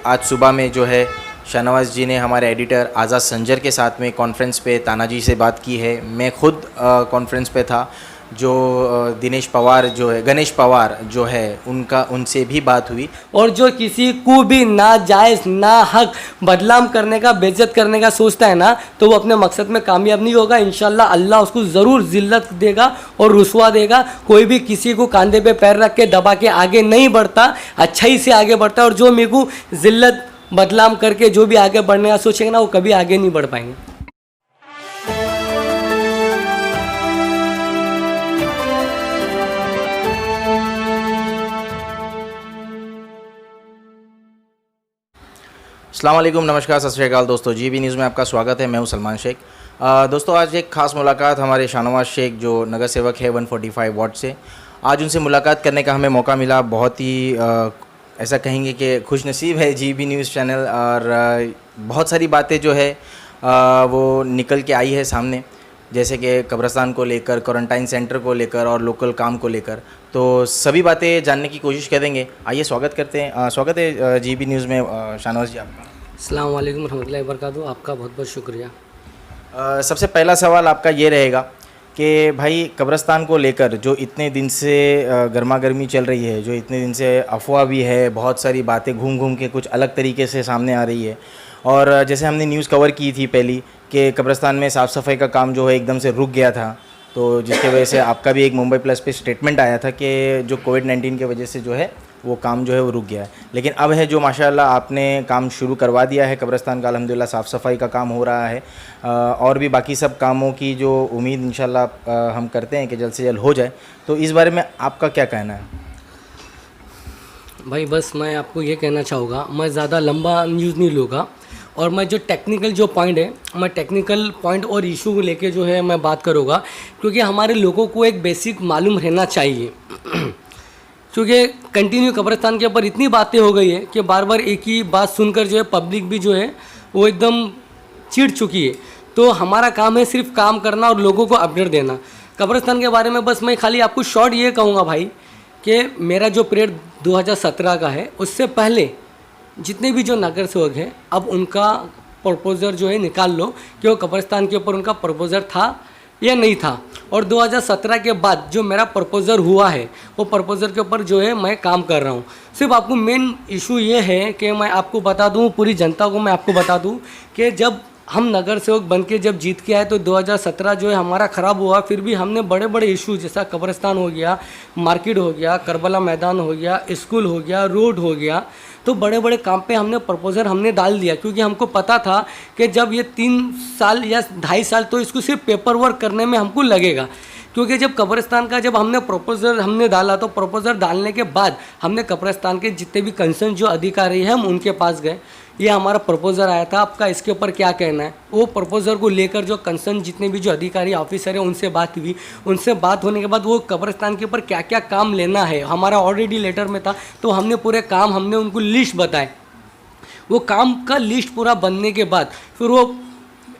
आज सुबह में जो है शाहनवाज जी ने हमारे एडिटर आज़ाद संजर के साथ में कॉन्फ्रेंस पे तानाजी से बात की है। मैं खुद कॉन्फ्रेंस पे था। जो दिनेश पवार जो है, गणेश पवार जो है, उनसे भी बात हुई। और जो किसी को भी नाजायज़ ना हक बदनाम करने का, बेइज्जत करने का सोचता है ना, तो वो अपने मकसद में कामयाब नहीं होगा। इंशाल्लाह अल्लाह उसको ज़रूर जिल्लत देगा और रुसवा देगा। कोई भी किसी को कंधे पे पैर रख के दबा के आगे नहीं बढ़ता, अच्छाई से आगे बढ़ता है। और जो मेरे को जिल्लत बदनाम करके जो भी आगे बढ़ने का सोचेंगे ना, वो कभी आगे नहीं बढ़ पाएंगे। अस्सलाम वालेकुम, नमस्कार, सत श्री अकाल दोस्तों। जीबी न्यूज़ में आपका स्वागत है। मैं हूं सलमान शेख। दोस्तों, आज एक ख़ास मुलाकात हमारे शाहनवाज शेख जो नगर सेवक है 145 वार्ड से, आज उनसे मुलाकात करने का हमें मौका मिला। बहुत ही ऐसा कहेंगे कि खुशनसीब है जीबी न्यूज़ चैनल। और बहुत सारी बातें जो है वो निकल के आई है सामने, जैसे कि कब्रिस्तान को लेकर, क्वारंटाइन सेंटर को लेकर और लोकल काम को लेकर। तो सभी बातें जानने की कोशिश करेंगे। आइए स्वागत करते हैं। स्वागत है जीबी न्यूज़ में शाहनवाज जी आपका। अस्सलाम वालेकुम रहमतुल्लाहि व बरकातहू। आपका बहुत बहुत शुक्रिया। सबसे पहला सवाल आपका ये रहेगा कि भाई कब्रिस्तान को लेकर जो इतने दिन से गर्मा गर्मी चल रही है, जो इतने दिन से अफवाह भी है, बहुत सारी बातें घूम घूम के कुछ अलग तरीके से सामने आ रही है। और जैसे हमने न्यूज़ कवर की थी पहली कि कब्रिस्तान में साफ़ सफाई का काम जो है एकदम से रुक गया था, तो जिसकी वजह से आपका भी एक मुंबई प्लस पे स्टेटमेंट आया था कि जो कोविड-19 की वजह से जो है वो काम जो है वो रुक गया है। लेकिन अब है जो माशाल्लाह आपने काम शुरू करवा दिया है कब्रिस्तान का, अल्हम्दुलिल्लाह साफ़ सफाई का काम हो रहा है। और भी बाकी सब कामों की जो उम्मीद इंशाल्लाह हम करते हैं कि जल्द से जल्द हो जाए। तो इस बारे में आपका क्या कहना है? भाई बस मैं आपको ये कहना चाहूँगा, मैं ज़्यादा लंबा न्यूज़ नहीं लूँगा और मैं जो टेक्निकल जो पॉइंट है, मैं टेक्निकल पॉइंट और इशू को लेके जो है मैं बात करूँगा, क्योंकि हमारे लोगों को एक बेसिक मालूम रहना चाहिए। क्योंकि कंटिन्यू कब्रिस्तान के ऊपर इतनी बातें हो गई है कि बार बार एक ही बात सुनकर जो है पब्लिक भी जो है वो एकदम चिढ़ चुकी है। तो हमारा काम है सिर्फ काम करना और लोगों को अपडेट देना। कब्रिस्तान के बारे में बस मैं खाली आपको शॉर्ट ये कहूँगा भाई कि मेरा जो पीरियड 2017 का है, उससे पहले जितने भी जो नगर सेवक हैं, अब उनका प्रपोज़र जो है निकाल लो कि वो कब्रिस्तान के ऊपर उनका प्रपोज़र था या नहीं था। और 2017 के बाद जो मेरा प्रपोज़र हुआ है, वो प्रपोज़र के ऊपर जो है मैं काम कर रहा हूँ। सिर्फ आपको मेन इशू ये है कि मैं आपको बता दूँ, पूरी जनता को मैं आपको बता दूँ कि जब हम नगर सेवक बन के जब जीत के आए तो 2017 जो है हमारा ख़राब हुआ। फिर भी हमने बड़े बड़े इशू जैसा कब्रिस्तान हो गया, मार्केट हो गया, करबला मैदान हो गया, स्कूल हो गया, रोड हो गया, तो बड़े बड़े काम पे हमने प्रपोज़र हमने डाल दिया। क्योंकि हमको पता था कि जब ये 3 साल या 2.5 साल तो इसको सिर्फ पेपर वर्क करने में हमको लगेगा। क्योंकि जब कब्रिस्तान का जब हमने प्रपोज़र हमने डाला, तो प्रपोज़र डालने के बाद हमने कब्रिस्तान के जितने भी कंसर्न जो अधिकारी हैं हम उनके पास गए। ये हमारा प्रपोज़र आया था, आपका इसके ऊपर क्या कहना है। वो प्रपोज़र को लेकर जो कंसर्न जितने भी जो अधिकारी ऑफिसर हैं उनसे बात हुई। उनसे बात होने के बाद वो कब्रिस्तान के ऊपर क्या क्या काम लेना है हमारा ऑलरेडी लेटर में था, तो हमने पूरे काम हमने उनको लिस्ट बताए। वो काम का लिस्ट पूरा बनने के बाद फिर वो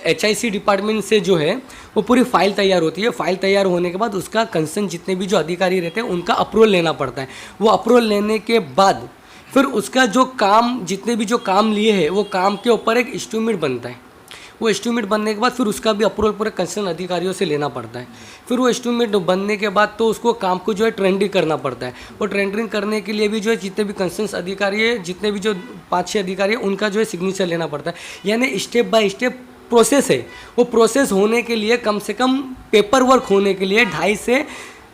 HIC डिपार्टमेंट से जो है वो पूरी फाइल तैयार होती है। फाइल तैयार होने के बाद उसका कंसर्न जितने भी जो अधिकारी रहते हैं उनका अप्रूवल लेना पड़ता है। वो अप्रूवल लेने के बाद फिर उसका जो काम जितने भी जो काम लिए हैं वो काम के ऊपर एक एस्टीमेट बनता है। वो एस्टीमेट बनने के बाद फिर उसका भी अप्रूवल पूरे कंसर्न अधिकारियों से लेना पड़ता है। फिर वो एस्टीमेट बनने के बाद तो उसको काम को जो है ट्रेंडिंग करना पड़ता है। वो ट्रेंडिंग करने के लिए भी जो है जितने भी कंसर्न अधिकारी है, जितने भी जो 5-6 अधिकारी है, उनका जो है सिग्नेचर लेना पड़ता है। यानी स्टेप बाय स्टेप प्रोसेस है। वो प्रोसेस होने के लिए कम से कम पेपर वर्क होने के लिए 2.5 से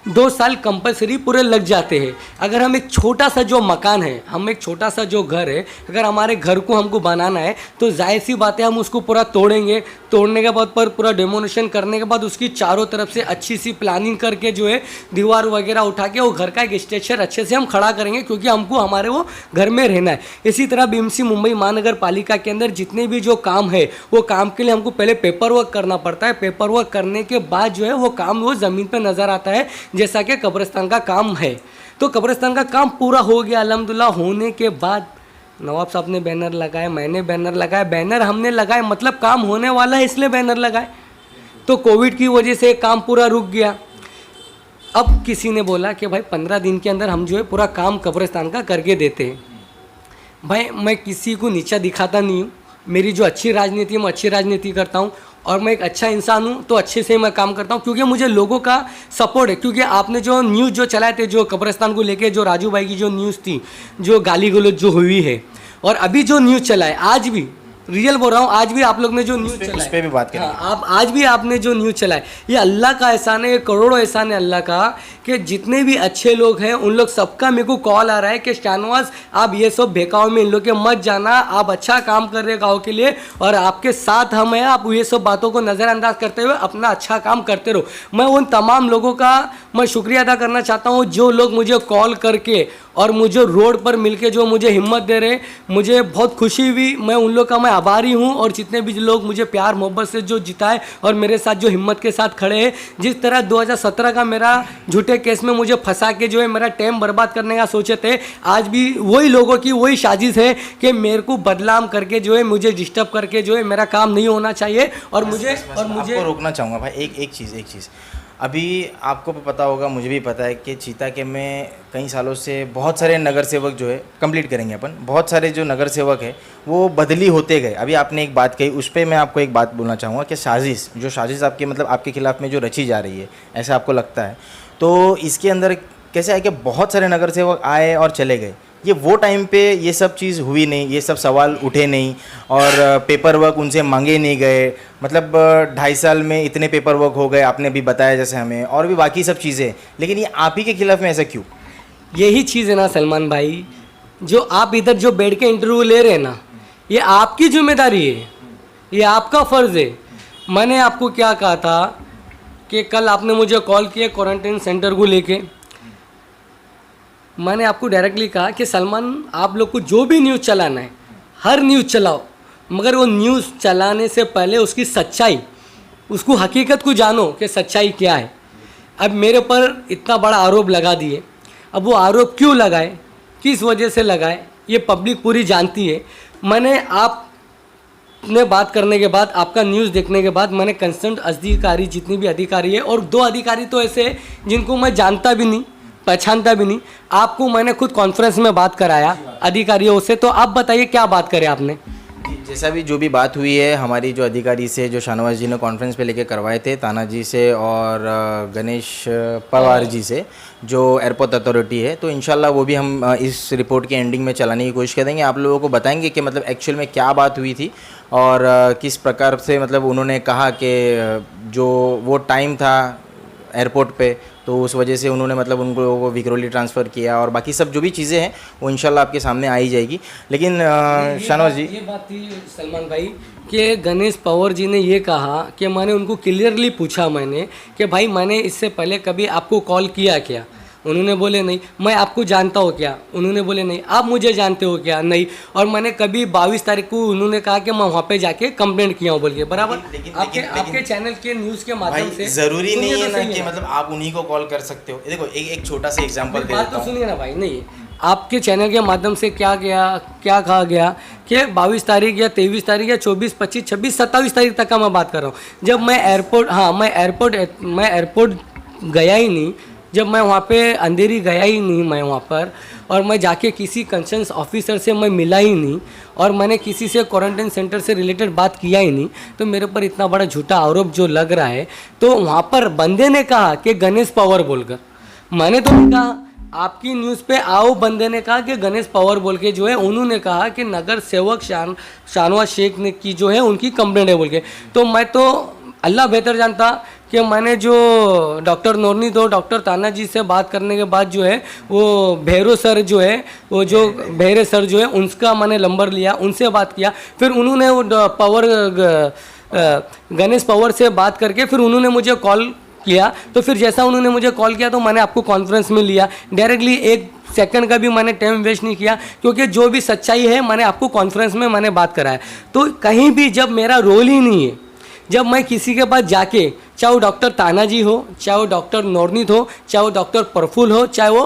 2 साल कंपलसरी पूरे लग जाते हैं। अगर हम एक छोटा सा जो मकान है, हम एक छोटा सा जो घर है, अगर हमारे घर को हमको बनाना है तो जाहिर सी बात है हम उसको पूरा तोड़ेंगे। तोड़ने के बाद पर पूरा डेमोनेशन करने के बाद उसकी चारों तरफ से अच्छी सी प्लानिंग करके जो है दीवार वगैरह उठा के वो घर का एक स्ट्रक्चर अच्छे से हम खड़ा करेंगे, क्योंकि हमको हमारे वो घर में रहना है। इसी तरह BMC मुंबई महानगर पालिका के अंदर जितने भी जो काम है वो काम के लिए हमको पहले पेपर वर्क करना पड़ता है। पेपर वर्क करने के बाद जो है वो काम वो ज़मीन पर नज़र आता है, जैसा कि कब्रिस्तान का काम है। तो कब्रिस्तान का काम पूरा हो गया अल्हम्दुलिल्लाह। होने के बाद नवाब साहब ने बैनर लगाए, मैंने बैनर लगाए। बैनर हमने लगाए मतलब काम होने वाला है इसलिए बैनर लगाए। तो कोविड की वजह से काम पूरा रुक गया। अब किसी ने बोला कि भाई 15 दिन के अंदर हम जो है पूरा काम कब्रिस्तान का करके देते हैं। भाई मैं किसी को नीचा दिखाता नहीं हूँ। मेरी जो अच्छी राजनीति है मैं अच्छी राजनीति करता हूँ, और मैं एक अच्छा इंसान हूँ तो अच्छे से मैं काम करता हूँ, क्योंकि मुझे लोगों का सपोर्ट है। क्योंकि आपने जो न्यूज़ जो चलाए थे, जो कब्रिस्तान को लेके जो राजू भाई की जो न्यूज़ थी, जो गाली गलौज जो हुई है, और अभी जो न्यूज़ चला है, आज भी रियल बोल रहा हूँ, आज भी आप लोग ने जो न्यूज़ चला उस पे भी बात करेंगे। हाँ, आप आज भी आपने जो न्यूज़ चलाए, ये अल्लाह का एहसान है, ये करोड़ों एहसान है अल्लाह का, कि जितने भी अच्छे लोग हैं उन लोग सबका मेरे को कॉल आ रहा है कि शाहनवाज आप ये सब बेकाव में इन लोग के मत जाना, आप अच्छा काम कर रहे गाँव के लिए और आपके साथ हम हैं, आप ये सब बातों को नज़रअंदाज करते हुए अपना अच्छा काम करते रहो। मैं उन तमाम लोगों का मैं शुक्रिया अदा करना चाहता हूँ जो लोग मुझे कॉल करके और मुझे रोड पर मिलके जो मुझे हिम्मत दे रहे, मुझे बहुत खुशी हुई। मैं उन लोग का मैं आभारी हूँ, और जितने भी लोग मुझे प्यार मोहब्बत से जो जिताए और मेरे साथ जो हिम्मत के साथ खड़े हैं। जिस तरह 2017 का मेरा झूठे केस में मुझे फंसा के जो है मेरा टाइम बर्बाद करने का सोचे थे, आज भी वही लोगों की वही साजिश है कि मेरे को बदनाम करके जो है मुझे डिस्टर्ब करके जो है मेरा काम नहीं होना चाहिए। और मुझे आपको रोकना चाहूँगा भाई, एक चीज़ अभी आपको भी पता होगा, मुझे भी पता है कि चीता के में कई सालों से बहुत सारे नगर सेवक जो है कंप्लीट करेंगे अपन, बहुत सारे जो नगर सेवक है वो बदली होते गए। अभी आपने एक बात कही, उस पर मैं आपको एक बात बोलना चाहूँगा कि साजिश आपके मतलब आपके खिलाफ़ में जो रची जा रही है, ऐसा आपको लगता है, तो इसके अंदर कैसे है कि बहुत सारे नगर सेवक आए और चले गए। ये वो टाइम पे ये सब चीज़ हुई नहीं, ये सब सवाल उठे नहीं, और पेपर वर्क उनसे मांगे नहीं गए। मतलब 2.5 साल में इतने पेपर वर्क हो गए, आपने भी बताया जैसे हमें, और भी बाकी सब चीज़ें, लेकिन ये आप ही के खिलाफ़ में ऐसा क्यों? यही चीज़ है ना सलमान भाई, जो आप इधर जो बैठ के इंटरव्यू ले रहे हैं ना, ये आपकी जिम्मेदारी है, ये आपका फ़र्ज़ है। मैंने आपको क्या कहा था कि कल आपने मुझे कॉल किया क्वारंटाइन सेंटर को लेके, मैंने आपको डायरेक्टली कहा कि सलमान आप लोग को जो भी न्यूज़ चलाना है हर न्यूज़ चलाओ, मगर वो न्यूज़ चलाने से पहले उसकी सच्चाई, उसको हकीकत को जानो कि सच्चाई क्या है। अब मेरे पर इतना बड़ा आरोप लगा दिए, अब वो आरोप क्यों लगाए, किस वजह से लगाए, ये पब्लिक पूरी जानती है। मैंने आपने बात करने के बाद, आपका न्यूज़ देखने के बाद, मैंने कंसर्न अधिकारी जितनी भी अधिकारी है, और 2 अधिकारी तो ऐसे हैं जिनको मैं जानता भी नहीं पहचानता भी नहीं, आपको मैंने खुद कॉन्फ्रेंस में बात कराया अधिकारियों से। तो आप बताइए क्या बात करें आपने? जैसा भी जो भी बात हुई है हमारी जो अधिकारी से, जो शाहनवाज जी ने कॉन्फ्रेंस पे लेके करवाए थे, ताना जी से और गणेश पवार जी से, जो एयरपोर्ट अथॉरिटी है, तो इंशाल्लाह वो भी हम इस रिपोर्ट के एंडिंग में चलाने की कोशिश करेंगे। आप लोगों को बताएंगे कि मतलब एक्चुअल में क्या बात हुई थी, और किस प्रकार से मतलब उन्होंने कहा कि जो वो टाइम था एयरपोर्ट पे, तो उस वजह से उन्होंने मतलब उनको वो विक्रोली ट्रांसफ़र किया, और बाकी सब जो भी चीज़ें हैं वो इंशाल्लाह आपके सामने आ ही जाएगी। लेकिन शाहनवाज जी, ये बात थी सलमान भाई कि गणेश पवार जी ने ये कहा कि मैंने उनको क्लियरली पूछा मैंने कि भाई मैंने इससे पहले कभी आपको कॉल किया क्या? उन्होंने बोले नहीं। मैं आपको जानता हूँ क्या? उन्होंने बोले नहीं। आप मुझे जानते हो क्या? नहीं। और मैंने कभी 22 तारीख को उन्होंने कहा कि मैं वहाँ पे जाके कंप्लेंट किया हूँ बोल के, बराबर। आपके चैनल के न्यूज़ के माध्यम से ज़रूरी नहीं है ना कि मतलब आप उन्हीं को कॉल कर सकते हो। देखो एक छोटा सा एग्जाम्पल दे देता हूँ, सुनिए ना भाई। नहीं, आपके चैनल के माध्यम से क्या कहा गया कि 22 तारीख या 23 तारीख या 24, 25, 26, 27 तारीख तक का मैं बात कर रहा हूँ, जब मैं एयरपोर्ट गया ही नहीं, जब मैं वहाँ पे अंधेरी गया ही नहीं मैं वहाँ पर, और मैं जाके किसी कंसर्न ऑफिसर से मैं मिला ही नहीं, और मैंने किसी से क्वारंटाइन सेंटर से रिलेटेड बात किया ही नहीं, तो मेरे पर इतना बड़ा झूठा आरोप जो लग रहा है। तो वहाँ पर बंदे ने कहा कि गणेश पवार बोलकर, मैंने तो नहीं कहा। आपकी न्यूज़ पे आओ बंदे ने कहा कि गणेश पवार बोल के जो है, उन्होंने कहा कि नगर सेवक शाहनवाज शेख ने की जो है उनकी कंप्लेंट है बोल के। तो मैं तो अल्लाह बेहतर जानता कि मैंने जो डॉक्टर नौरनीत और डॉक्टर ताना जी से बात करने के बाद जो है वो भैरो सर जो है, वो जो भैरे सर जो है उनका मैंने नंबर लिया, उनसे बात किया। फिर उन्होंने वो गणेश पवार से बात करके फिर उन्होंने मुझे कॉल किया। तो फिर जैसा उन्होंने मुझे कॉल किया तो मैंने आपको कॉन्फ्रेंस में लिया डायरेक्टली, 1 सेकंड का भी मैंने टाइम वेस्ट नहीं किया, क्योंकि जो भी सच्चाई है मैंने आपको कॉन्फ्रेंस में मैंने बात कराया। तो कहीं भी जब मेरा रोल ही नहीं है, जब मैं किसी के पास जाके, चाहे वो डॉक्टर ताना जी हो, चाहे वो डॉक्टर नौरनीत हो, चाहे वो डॉक्टर प्रफुल्ल हो, चाहे वो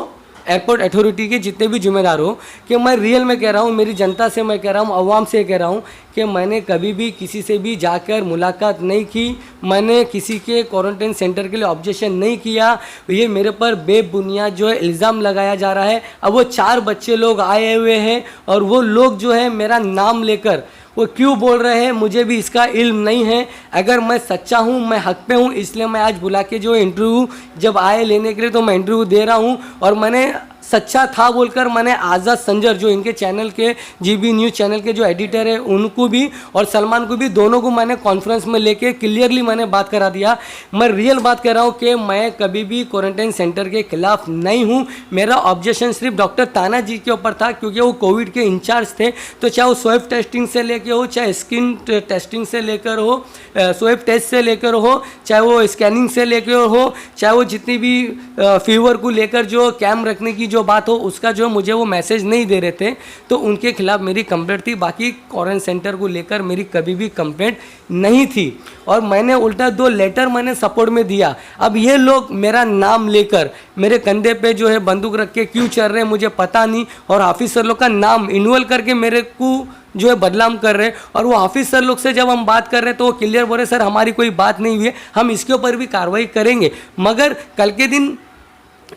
एयरपोर्ट अथॉरिटी के जितने भी जिम्मेदार हो, कि मैं रियल में कह रहा हूँ, मेरी जनता से मैं कह रहा हूँ, अवाम से कह रहा हूँ कि मैंने कभी भी किसी से भी जाकर मुलाकात नहीं की, मैंने किसी के क्वारंटाइन सेंटर के लिए ऑब्जेक्शन नहीं किया। ये मेरे पर बेबुनियाद जो है इल्ज़ाम लगाया जा रहा है। अब वो 4 बच्चे लोग आए हुए हैं और वो लोग जो है मेरा नाम लेकर वो क्यों बोल रहे हैं, मुझे भी इसका इल्म नहीं है। अगर मैं सच्चा हूँ, मैं हक पे हूँ, इसलिए मैं आज बुला के जो इंटरव्यू जब आए लेने के लिए तो मैं इंटरव्यू दे रहा हूँ। और मैंने सच्चा था बोलकर मैंने आज़ाद संजर जो इनके चैनल के जीबी न्यूज़ चैनल के जो एडिटर है उनको भी और सलमान को भी, दोनों को मैंने कॉन्फ्रेंस में लेके क्लियरली मैंने बात करा दिया। मैं रियल बात कर रहा हूँ कि मैं कभी भी क्वारंटाइन सेंटर के खिलाफ नहीं हूँ। मेरा ऑब्जेक्शन सिर्फ डॉक्टर ताना जी के ऊपर था, क्योंकि वो कोविड के इंचार्ज थे। तो चाहे वो स्वैब टेस्टिंग से लेकर हो, चाहे स्किन टेस्टिंग से लेकर हो, स्वैब टेस्ट से लेकर हो, चाहे वो स्कैनिंग से लेकर हो, चाहे वो जितनी भी फीवर को लेकर जो कैम्प रखने की जो बात हो, उसका जो मुझे वो मैसेज नहीं दे रहे थे, तो उनके खिलाफ मेरी कंप्लेंट थी। बाकी क्वारंटाइन सेंटर को लेकर मेरी कभी भी कंप्लेंट नहीं थी और मैंने उल्टा 2 लेटर मैंने सपोर्ट में दिया। अब ये लोग मेरा नाम लेकर मेरे कंधे पे जो है बंदूक रख के क्यों चल रहे हैं मुझे पता नहीं, और ऑफिसर लोग का नाम इन्वॉल्व करके मेरे को जो है बदनाम कर रहे हैं। और वो ऑफिसर लोग से जब हम बात कर रहे हैं तो वो क्लियर बोल रहे सर हमारी कोई बात नहीं हुई है, हम इसके ऊपर भी कार्रवाई करेंगे। मगर कल के दिन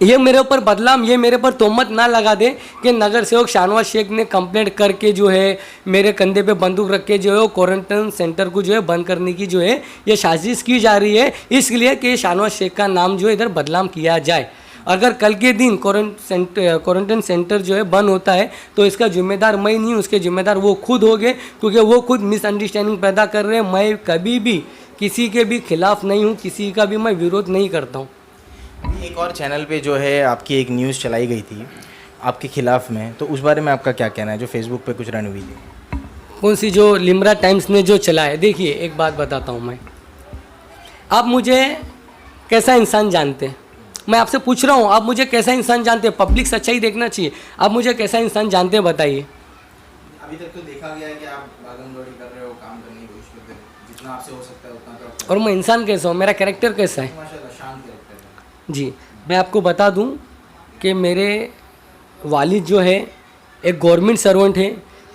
ये मेरे ऊपर बदलाम, ये मेरे पर तोहमत ना लगा दे कि नगर सेवक शाहनवाज शेख ने कंप्लेंट करके जो है मेरे कंधे पे बंदूक रख के जो है क्वारंटाइन सेंटर को जो है बंद करने की जो है ये साजिश की जा रही है, इसलिए कि शाहनवाज शेख का नाम जो है इधर बदनाम किया जाए। अगर कल के दिन क्वारंटाइन सेंटर जो है बंद होता है तो इसका जिम्मेदार मैं नहीं, उसके जिम्मेदार वो खुद हो गए, क्योंकि वो खुद मिसअंडरस्टैंडिंग पैदा कर रहे हैं। मैं कभी भी किसी के भी खिलाफ नहीं हूँ, किसी का भी मैं विरोध नहीं करता हूँ। एक और चैनल पे जो है आपकी एक न्यूज़ चलाई गई थी आपके खिलाफ में, तो उस बारे में आपका क्या कहना है, जो फेसबुक पे कुछ रन हुई थी? कौन सी? जो लिम्रा टाइम्स ने जो चलाया। देखिए एक बात बताता हूँ मैं, आप मुझे कैसा इंसान जानते हैं? मैं आपसे पूछ रहा हूँ, आप मुझे कैसा इंसान जानते हैं? पब्लिक सच्चाई देखना चाहिए। आप मुझे कैसा इंसान जानते हैं बताइए। अभी तक तो देखा गया है कि आप भागम-दौड़ी कर रहे हो, काम करने की कोशिश करते हो, जितना आपसे हो सकता है उतना तो। और मैं इंसान कैसा हूँ, मेरा कैरेक्टर कैसा है? माशाल्लाह शांत कैरेक्टर है। जी, मैं आपको बता दूं कि मेरे वालिद जो है एक गवर्नमेंट सर्वेंट है,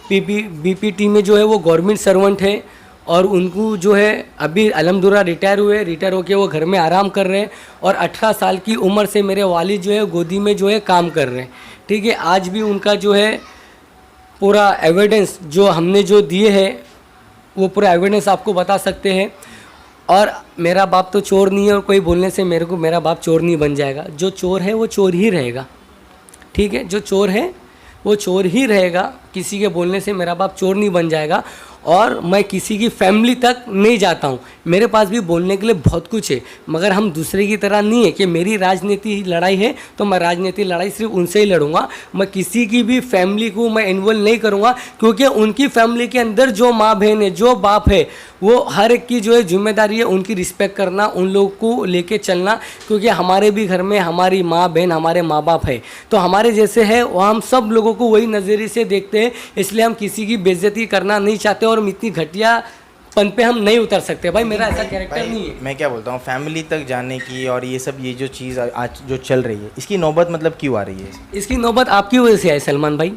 बीपीटी में जो है वो गवर्नमेंट सर्वेंट है, और उनको जो है अभी अल्हम्दुलिल्लाह रिटायर होके वो घर में आराम कर रहे हैं। और 18 साल की उम्र से मेरे वालिद जो है गोदी में जो है काम कर रहे हैं। ठीक है, आज भी उनका जो है पूरा एविडेंस जो हमने जो दिए है वो पूरा एविडेंस आपको बता सकते हैं। और मेरा बाप तो चोर नहीं है, और कोई बोलने से मेरा बाप चोर नहीं बन जाएगा। जो चोर है वो चोर ही रहेगा। ठीक है, जो चोर है वो चोर ही रहेगा, किसी के बोलने से मेरा बाप चोर नहीं बन जाएगा। और मैं किसी की फैमिली तक नहीं जाता हूँ, मेरे पास भी बोलने के लिए बहुत कुछ है, मगर हम दूसरे की तरह नहीं है कि मेरी राजनीति लड़ाई है तो मैं राजनीति लड़ाई सिर्फ उनसे ही लड़ूंगा। मैं किसी की भी फैमिली को मैं इन्वॉल्व नहीं करूँगा, क्योंकि उनकी फैमिली के अंदर जो माँ बहन है, जो बाप है, वो हर एक की जो है जिम्मेदारी है उनकी रिस्पेक्ट करना, उन लोगों को लेके चलना। क्योंकि हमारे भी घर में हमारी माँ बहन, हमारे माँ बाप है, तो हमारे जैसे है वो हम सब लोगों को वही नज़रिए से देखते हैं। इसलिए हम किसी की बेइज्जती करना नहीं चाहते और इतनी घटिया पन पे हम नहीं उतर सकते। भाई मेरा ऐसा कैरेक्टर नहीं है। मैं क्या बोलता हूँ, फैमिली तक जाने की और ये सब, ये जो चीज़ आज जो चल रही है, इसकी नौबत मतलब क्यों आ रही है? इसकी नौबत आपकी वजह से आई सलमान भाई,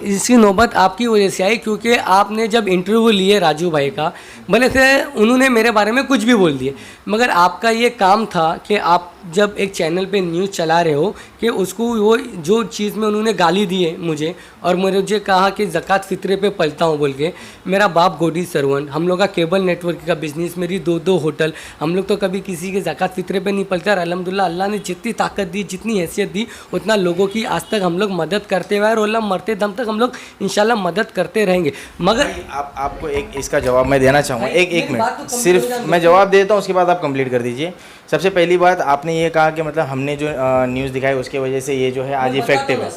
इसकी नौबत आपकी वजह से आई, क्योंकि आपने जब इंटरव्यू लिए राजू भाई का, भले से उन्होंने मेरे बारे में कुछ भी बोल दिए, मगर आपका ये काम था कि आप जब एक चैनल पे न्यूज़ चला रहे हो कि उसको वो जो चीज़ में उन्होंने गाली दी है मुझे, और मुझे कहा कि ज़कात फितरे पे पलता हूँ बोल के। मेरा बाप गोडी सर्वेंट, हम लोग का केबल नेटवर्क का बिजनेस, मेरी 2 होटल, हम लोग तो कभी किसी के ज़कात फितरे पे नहीं पलता। और अल्हम्दुलिल्लाह अल्लाह ने जितनी ताकत दी, जितनी हैसियत दी, उतना लोगों की आज तक हम लोग मदद करते हुए और अल्लाह मरते दम तक हम लोग इंशाल्लाह मदद करते रहेंगे। मगर आपको एक इसका जवाब मैं देना चाहूँगा, एक बात तो मिनट complete सिर्फ हो जाने मैं जवाब देता हूँ, उसके बाद आप कंप्लीट कर दीजिए। सबसे पहली बात, आपने ये कहा कि मतलब हमने जो न्यूज़ दिखाई उसके वजह से ये जो है आज इफेक्टिव है।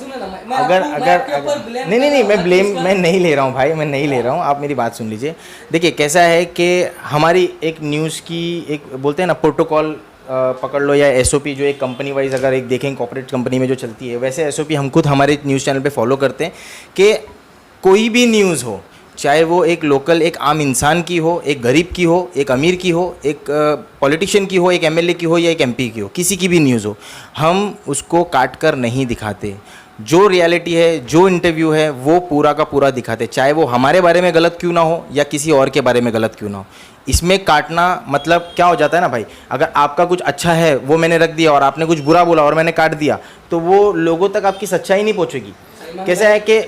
अगर नहीं, मैं नहीं ले रहा हूँ भाई, मैं नहीं ले रहा हूँ, आप मेरी बात सुन लीजिए। देखिए कैसा है कि हमारी एक न्यूज़ की एक बोलते हैं ना प्रोटोकॉल पकड़ लो, या एसओपी जो एक कंपनी वाइज अगर एक देखें कॉर्पोरेट कंपनी में जो चलती है, वैसे एसओपी हम खुद हमारे न्यूज़ चैनल पे फॉलो करते हैं कि कोई भी न्यूज़ हो, चाहे वो एक लोकल एक आम इंसान की हो, एक गरीब की हो, एक अमीर की हो, एक पॉलिटिशियन की हो, एक एमएलए की हो या एक एमपी की हो, किसी की भी न्यूज़ हो, हम उसको काट कर नहीं दिखाते। जो रियलिटी है, जो इंटरव्यू है, वो पूरा का पूरा दिखाते, चाहे वो हमारे बारे में गलत क्यों ना हो या किसी और के बारे में गलत क्यों ना हो। इसमें काटना मतलब क्या हो जाता है ना भाई, अगर आपका कुछ अच्छा है वो मैंने रख दिया और आपने कुछ बुरा बोला और मैंने काट दिया, तो वो लोगों तक आपकी सच्चाई नहीं पहुंचेगी। कैसा है कि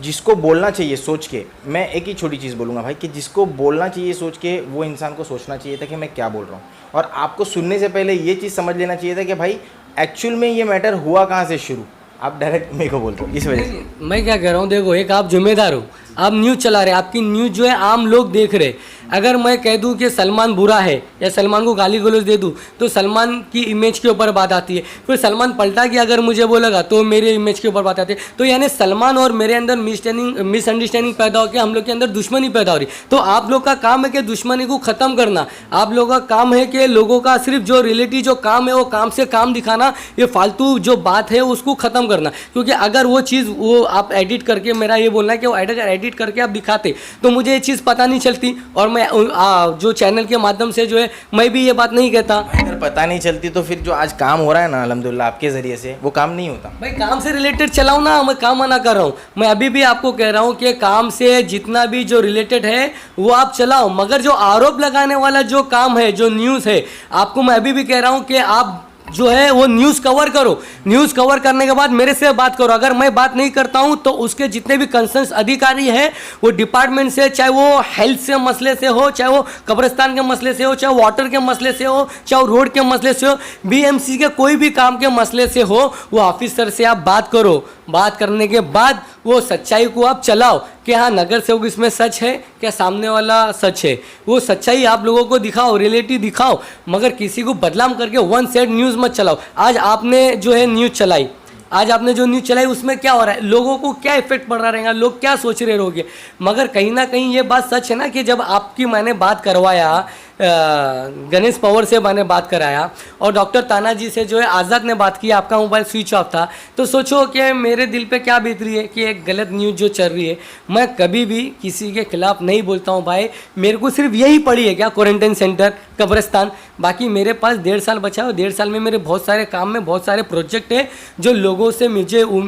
जिसको बोलना चाहिए सोच के, मैं एक ही छोटी चीज़ बोलूँगा भाई, कि जिसको बोलना चाहिए सोच के, वो इंसान को सोचना चाहिए था कि मैं क्या बोल रहा हूँ, और आपको सुनने से पहले ये चीज़ समझ लेना चाहिए था कि भाई एक्चुअल में ये मैटर हुआ कहाँ से शुरू। आप डायरेक्ट मेरे को बोल रहे हो इस वजह से। मैं क्या कह रहा हूँ, देखो एक आप जिम्मेदार हो, आप न्यूज़ चला रहे, आपकी न्यूज़ जो है आम लोग देख रहे। अगर मैं कह दूं कि सलमान बुरा है या सलमान को गाली गलौज दे दूं तो सलमान की इमेज के ऊपर बात आती है, फिर सलमान पलटा कि अगर मुझे बोलेगा तो मेरे इमेज के ऊपर बात आती है। तो यानी सलमान और मेरे अंदर मिसअंडरस्टैंडिंग पैदा हो के हम लोग के अंदर दुश्मनी पैदा हो रही। तो आप लोग का काम है कि दुश्मनी को ख़त्म करना, आप लोगों का काम है कि लोगों का सिर्फ जो रिलेटिव जो काम है वो काम से काम दिखाना, ये फालतू जो बात है उसको ख़त्म करना। क्योंकि अगर वो चीज़ वो आप एडिट करके, मेरा ये बोलना है कि वो एडिट करके आप दिखाते तो मुझे ये चीज़ पता नहीं चलती, और मैं जो चैनल के माध्यम से जो है मैं भी ये बात नहीं कहता। अगर पता नहीं चलती तो फिर जो आज काम हो रहा है ना अल्हम्दुलिल्लाह आपके ज़रिए से, वो काम नहीं होता। भाई काम से रिलेटेड चलाओ ना, मैं काम मना कर रहा हूँ, मैं अभी भी आपको कह रहा हूँ कि काम से जितना भी जो रिलेटेड है वो आप चलाओ, मगर जो आरोप लगाने वाला जो काम है, जो न्यूज़ है, आपको मैं अभी भी कह रहा हूँ कि आप जो है वो न्यूज़ कवर करो। न्यूज़ कवर करने के बाद मेरे से बात करो। अगर मैं बात नहीं करता हूं तो उसके जितने भी कंसर्न अधिकारी हैं वो डिपार्टमेंट से, चाहे वो हेल्थ से मसले से हो, चाहे वो कब्रिस्तान के मसले से हो, चाहे वाटर के मसले से हो, चाहे रोड के मसले से हो, बीएमसी के कोई भी काम के मसले से हो, वो ऑफिसर से आप बात करो। बात करने के बाद वो सच्चाई को आप चलाओ कि हाँ नगर सेवक इसमें सच है, क्या सामने वाला सच है, वो सच्चाई आप लोगों को दिखाओ, रियलिटी दिखाओ, मगर किसी को बदनाम करके वन साइड न्यूज़ मत चलाओ। आज आपने जो है न्यूज़ चलाई, आज आपने जो न्यूज़ चलाई उसमें क्या हो रहा है, लोगों को क्या इफेक्ट पड़ रहा रहेगा, लोग क्या सोच रहे रहोगे। मगर कहीं ना कहीं ये बात सच है ना कि जब आपकी मैंने बात करवाया, गणेश पवार से मैंने बात कराया और डॉक्टर तानाजी से जो है आज़ाद ने बात की, आपका मोबाइल स्विच ऑफ था, तो सोचो कि मेरे दिल पे क्या बीत रही है कि एक गलत न्यूज़ जो चल रही है। मैं कभी भी किसी के खिलाफ नहीं बोलता हूँ भाई, मेरे को सिर्फ यही पड़ी है क्या, क्वारंटाइन सेंटर, कब्रिस्तान। बाकी मेरे पास 1.5 साल बचा है, 1.5 साल में मेरे बहुत सारे काम में बहुत सारे प्रोजेक्ट है जो लोगों से